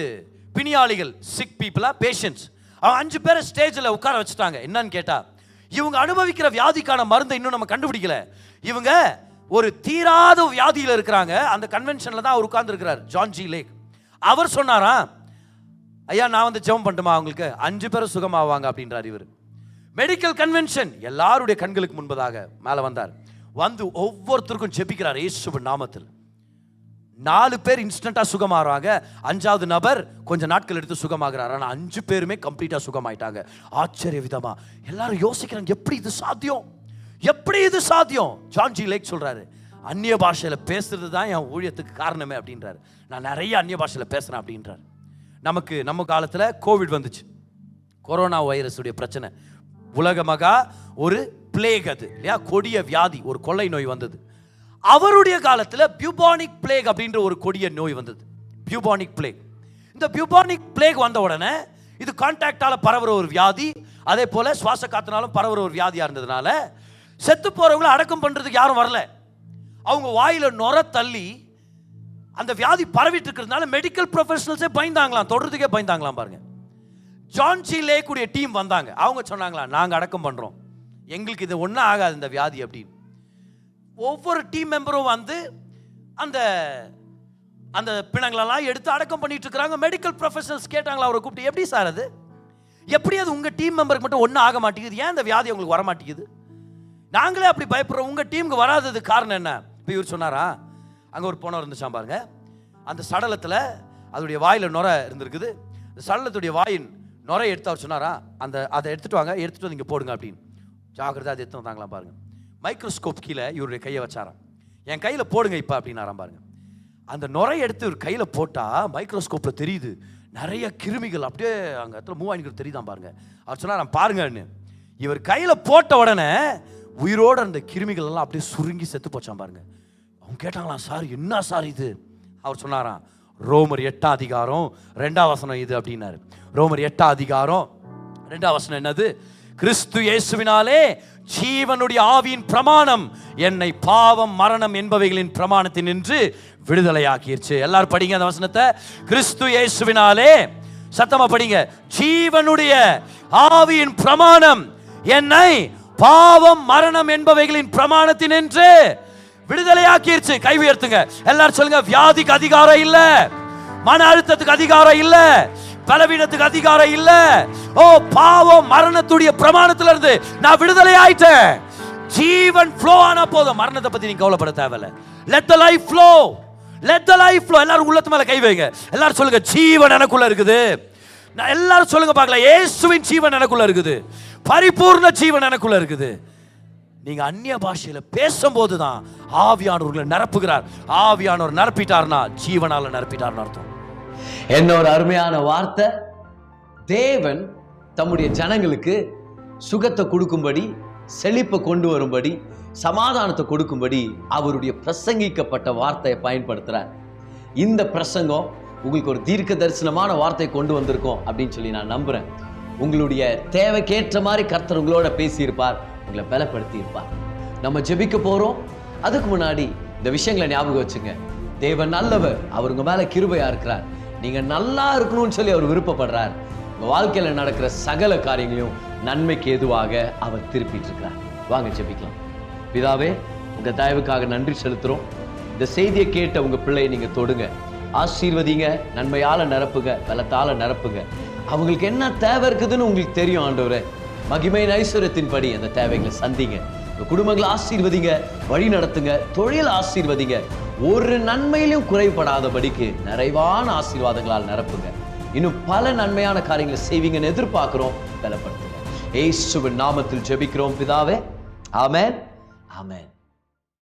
பிணியாளிகள், சிக் பீப்புளா, பேஷண்ட்ஸ், அவங்க 5 பேரை ஸ்டேஜில் உட்கார வச்சுட்டாங்க. என்னன்னு கேட்டால், இவங்க அனுபவிக்கிற வியாதிக்கான மருந்தை இன்னும் நம்ம கண்டுபிடிக்கல, இவங்க ஒரு தீராத வியாதியில் இருக்கிறாங்க. அந்த கன்வென்ஷனில் தான் அவர் உட்கார்ந்து இருக்கிறார், ஜான் ஜி லேக். அவர் சொன்னாரா, ஐயா நான் வந்து ஜெபம் பண்ணட்டுமா, அவங்களுக்கு 5 பேரும் சுகமாவாங்க அப்படின்றார் இவர். மெடிக்கல் கன்வென்ஷன் எல்லாருடைய கண்களுக்கு முன்பதாக மேலே வந்தார். வந்து ஒவ்வொருத்தருக்கும் ஜெபிக்கிறார் இயேசுவின் நாமத்தில். 4 பேர் இன்ஸ்டன்டா சுகமாகறாங்க, 5வது நபர் கொஞ்சம் நாட்கள் எடுத்து சுகமாகிறார். ஆனால் 5 பேருமே கம்ப்ளீட்டா சுகமாயிட்டாங்க. ஆச்சரிய விதமா எல்லாரும் யோசிக்கிறாங்க, எப்படி இது சாத்தியம், எப்படி இது சாத்தியம்? ஜான் ஜி லேக் சொல்றாரு, அந்நிய பாஷையில பேசுறது தான் என் ஊழியத்துக்கு காரணமே அப்படின்றாரு. நான் நிறைய அந்நிய பாஷையில பேசுறேன் அப்படின்றாரு. நம்ம காலத்துல கோவிட் வந்துச்சு, கொரோனா வைரஸ் உடைய பிரச்சனை, உலகமகா ஒரு பிளேக், அது இல்லையா, கொடிய வியாதி, ஒரு கொள்ளை நோய் வந்தது. அவருடைய காலத்தில் பியூபானிக் பிளேக் அப்படின்ற ஒரு கொடிய நோய் வந்தது, பியூபானிக் பிளேக். இந்த பியூபானிக் பிளேக் வந்த உடனே இது கான்டாக்டால பரவுற ஒரு வியாதி, அதே போல சுவாச காத்துனாலும் பரவுற ஒரு வியாதியா இருந்ததுனால செத்து போறவங்களை அடக்கம் பண்றதுக்கு யாரும் வரல. அவங்க வாயில நுர தள்ளி அந்த வியாதி பரவிட்டு இருக்கிறதுனால மெடிக்கல் ப்ரொஃபஷனல்ஸே பயந்தாங்களாம், தொடர்றதுக்கே பயந்தாங்களாம். பாருங்க, ஜான் ஜி லேக்குடைய டீம் வந்தாங்க. அவங்க சொன்னாங்களா, நாங்கள் அடக்கம் பண்ணுறோம், எங்களுக்கு இது ஒன்றும் ஆகாது இந்த வியாதி அப்படின்னு. ஒவ்வொரு டீம் மெம்பரும் வந்து அந்த அந்த பிணங்களெல்லாம் எடுத்து அடக்கம் பண்ணிட்டு இருக்கிறாங்க. மெடிக்கல் ப்ரொஃபஷனல்ஸ் கேட்டாங்களா அவரை கூப்பிட்டு, எப்படி சார் அது, எப்படி அது உங்கள் டீம் மெம்பருக்கு மட்டும் ஒன்றும் ஆக மாட்டேங்குது, ஏன் இந்த வியாதி உங்களுக்கு வர மாட்டேங்குது, நாங்களே அப்படி பயப்படுறோம், உங்கள் டீமுக்கு வராதது காரணம் என்ன? இப்போ இவர் சொன்னாரா, அங்கே ஒரு போனவர் இருந்துச்சான் பாருங்க, அந்த சடலத்தில் அதோடைய வாயில் நுரை இருந்திருக்குது. இந்த சடலத்துடைய வாயின் நுரை எடுத்து அவர் சொன்னாரா, அதை எடுத்துட்டு வாங்க, எடுத்துட்டு வந்து இங்கே போடுங்க அப்படின்னு. ஜாக்கிரதை அதை எடுத்து வந்தாங்களாம் பாருங்க. மைக்ரோஸ்கோப் கீழே இவருடைய கையை வச்சாராம், என் கையில் போடுங்க இப்போ அப்படின்னாராம் பாருங்க. அந்த நுரை எடுத்து இவர் கையில் போட்டால் மைக்ரோஸ்கோப்பில் தெரியுது நிறைய கிருமிகள் அப்படியே அங்கே இடத்துல மூவ் ஆகிக்கிறது தெரியுதான் பாருங்க. அவர் சொன்னாராம், பாருங்கன்னு. இவர் கையில் போட்ட உடனே உயிரோடு அந்த கிருமிகள் எல்லாம் அப்படியே சுருங்கி செத்து போச்சான் பாருங்க. அவங்க கேட்டாங்களாம், சார் என்ன சார் இது? அவர் சொன்னாராம், ரோமர் 8ஆம் அதிகாரம் 2ஆம் வசனம் இது அப்படின்னாரு. ரோமர் 8ஆம் அதிகாரம் 2ஆம் வசனம் என்னது? கிறிஸ்து இயேசுவினாலே ஜீவனுடைய ஆவியின் பிரமாணம் என்னை பாவம் மரணம் என்பவைகளின் பிரமாணத்தின் நின்று விடுதலையாக்கிருச்சு. எல்லாரும் படிங்க அந்த வசனத்தை. கிறிஸ்து இயேசுவினாலே, சத்தமா படிங்க, ஜீவனுடைய ஆவியின் பிரமாணம் என்னை பாவம் மரணம் என்பவைகளின் பிரமாணத்தின் நின்று விடுதலையாக்கிருச்சு. கை உயர்த்துங்க எல்லாரும், சொல்லுங்க, வியாதிக்கு அதிகாரம் இல்ல, மன அழுத்தத்துக்கு அதிகாரம் இல்ல, பலவீனத்துக்கு அதிகாரம் இல்ல. ஓ, பாவம் மரணத்துடைய பிரமாணத்துல இருந்து நான் விடுதலை ஆயிட்டேன். ஜீவன் ஃப்ளோ ஆனா போதும். மரணத்தை பத்தி நீங்க கவலைப்பட தேவையில்ல. let the life flow, let the life flow. எல்லாரும் உள்ளத்து மேல கை வைங்க. எல்லாரும் சொல்லுங்க, ஜீவன் எனக்குள்ள இருக்குது. நான் எல்லாரும் சொல்லுங்க பார்க்கலாம், இயேசுவின் ஜீவன் எனக்குள்ள இருக்குது, பரிபூர்ண ஜீவன் எனக்குள்ள இருக்குது. நீங்க அந்நிய பாஷையில பேசும்போது தான் ஆவியானவர்களை நிரப்புகிறார். ஆவியானவர் நிரப்பிட்டார்னா ஜீவனால நிரப்பிட்டார்னு அர்த்தம். என்ன ஒரு அருமையான வார்த்தை. தேவன் தம்முடைய ஜனங்களுக்கு சுகத்தை கொடுக்கும்படி, செழிப்பை கொண்டு வரும்படி, சமாதானத்தை கொடுக்கும்படி அவருடைய பிரசங்கிக்கப்பட்ட வார்த்தையை பயன்படுத்துறார். இந்த பிரசங்கம் உங்களுக்கு ஒரு தீர்க்க தரிசனமான வார்த்தையை கொண்டு வந்திருக்கோம் அப்படின்னு சொல்லி நான் நம்புறேன். உங்களுடைய தேவைக்கேற்ற மாதிரி கர்த்தர் உங்களோட பேசியிருப்பார், உங்களை பலப்படுத்தி இருப்பார். நம்ம ஜெபிக்க போறோம். அதுக்கு முன்னாடி இந்த விஷயங்களை ஞாபகம் வச்சுங்க. தேவன் நல்லவர், அவர் உங்க மேல கிருபையா இருக்கிறார். நீங்க நல்லா இருக்கணும்னு சொல்லி அவர் விருப்பப்படுறார். உங்க வாழ்க்கையில நடக்கிற சகல காரியங்களையும் நன்மைக்கு எதுவாக அவர் திருப்பிட்டு இருக்கிறார். வாங்க ஜெபிக்கலாம். பிதாவே, உங்க தயவுக்காக நன்றி செலுத்துறோம். இந்த செய்தியை கேட்ட உங்க பிள்ளையை நீங்க தொடுங்க, ஆசீர்வதிங்க, நன்மையால நிரப்புங்க, பலத்தால நிரப்புங்க. அவங்களுக்கு என்ன தேவை இருக்குதுன்னு உங்களுக்கு தெரியும் ஆண்டவரே. மகிமையின் ஐஸ்வர்யத்தின்படி அந்த தேவைகளை சந்திங்க. குடும்பங்களை ஆசீர்வதிங்க, வழி நடத்துங்க, தொழில் ஆசீர்வதிங்க. ஒரு நன்மையிலும் குறைபடாதபடிக்கு நிறைவான ஆசீர்வாதங்களால் நிரப்புங்க. இன்னும் பல நன்மையான காரியங்களை செய்வீங்கன்னு எதிர்பார்க்கிறோம். பலப்படுத்துங்க. இயேசுவின் நாமத்தில் ஜெபிக்கிறோம் பிதாவே. ஆமென், ஆமென்.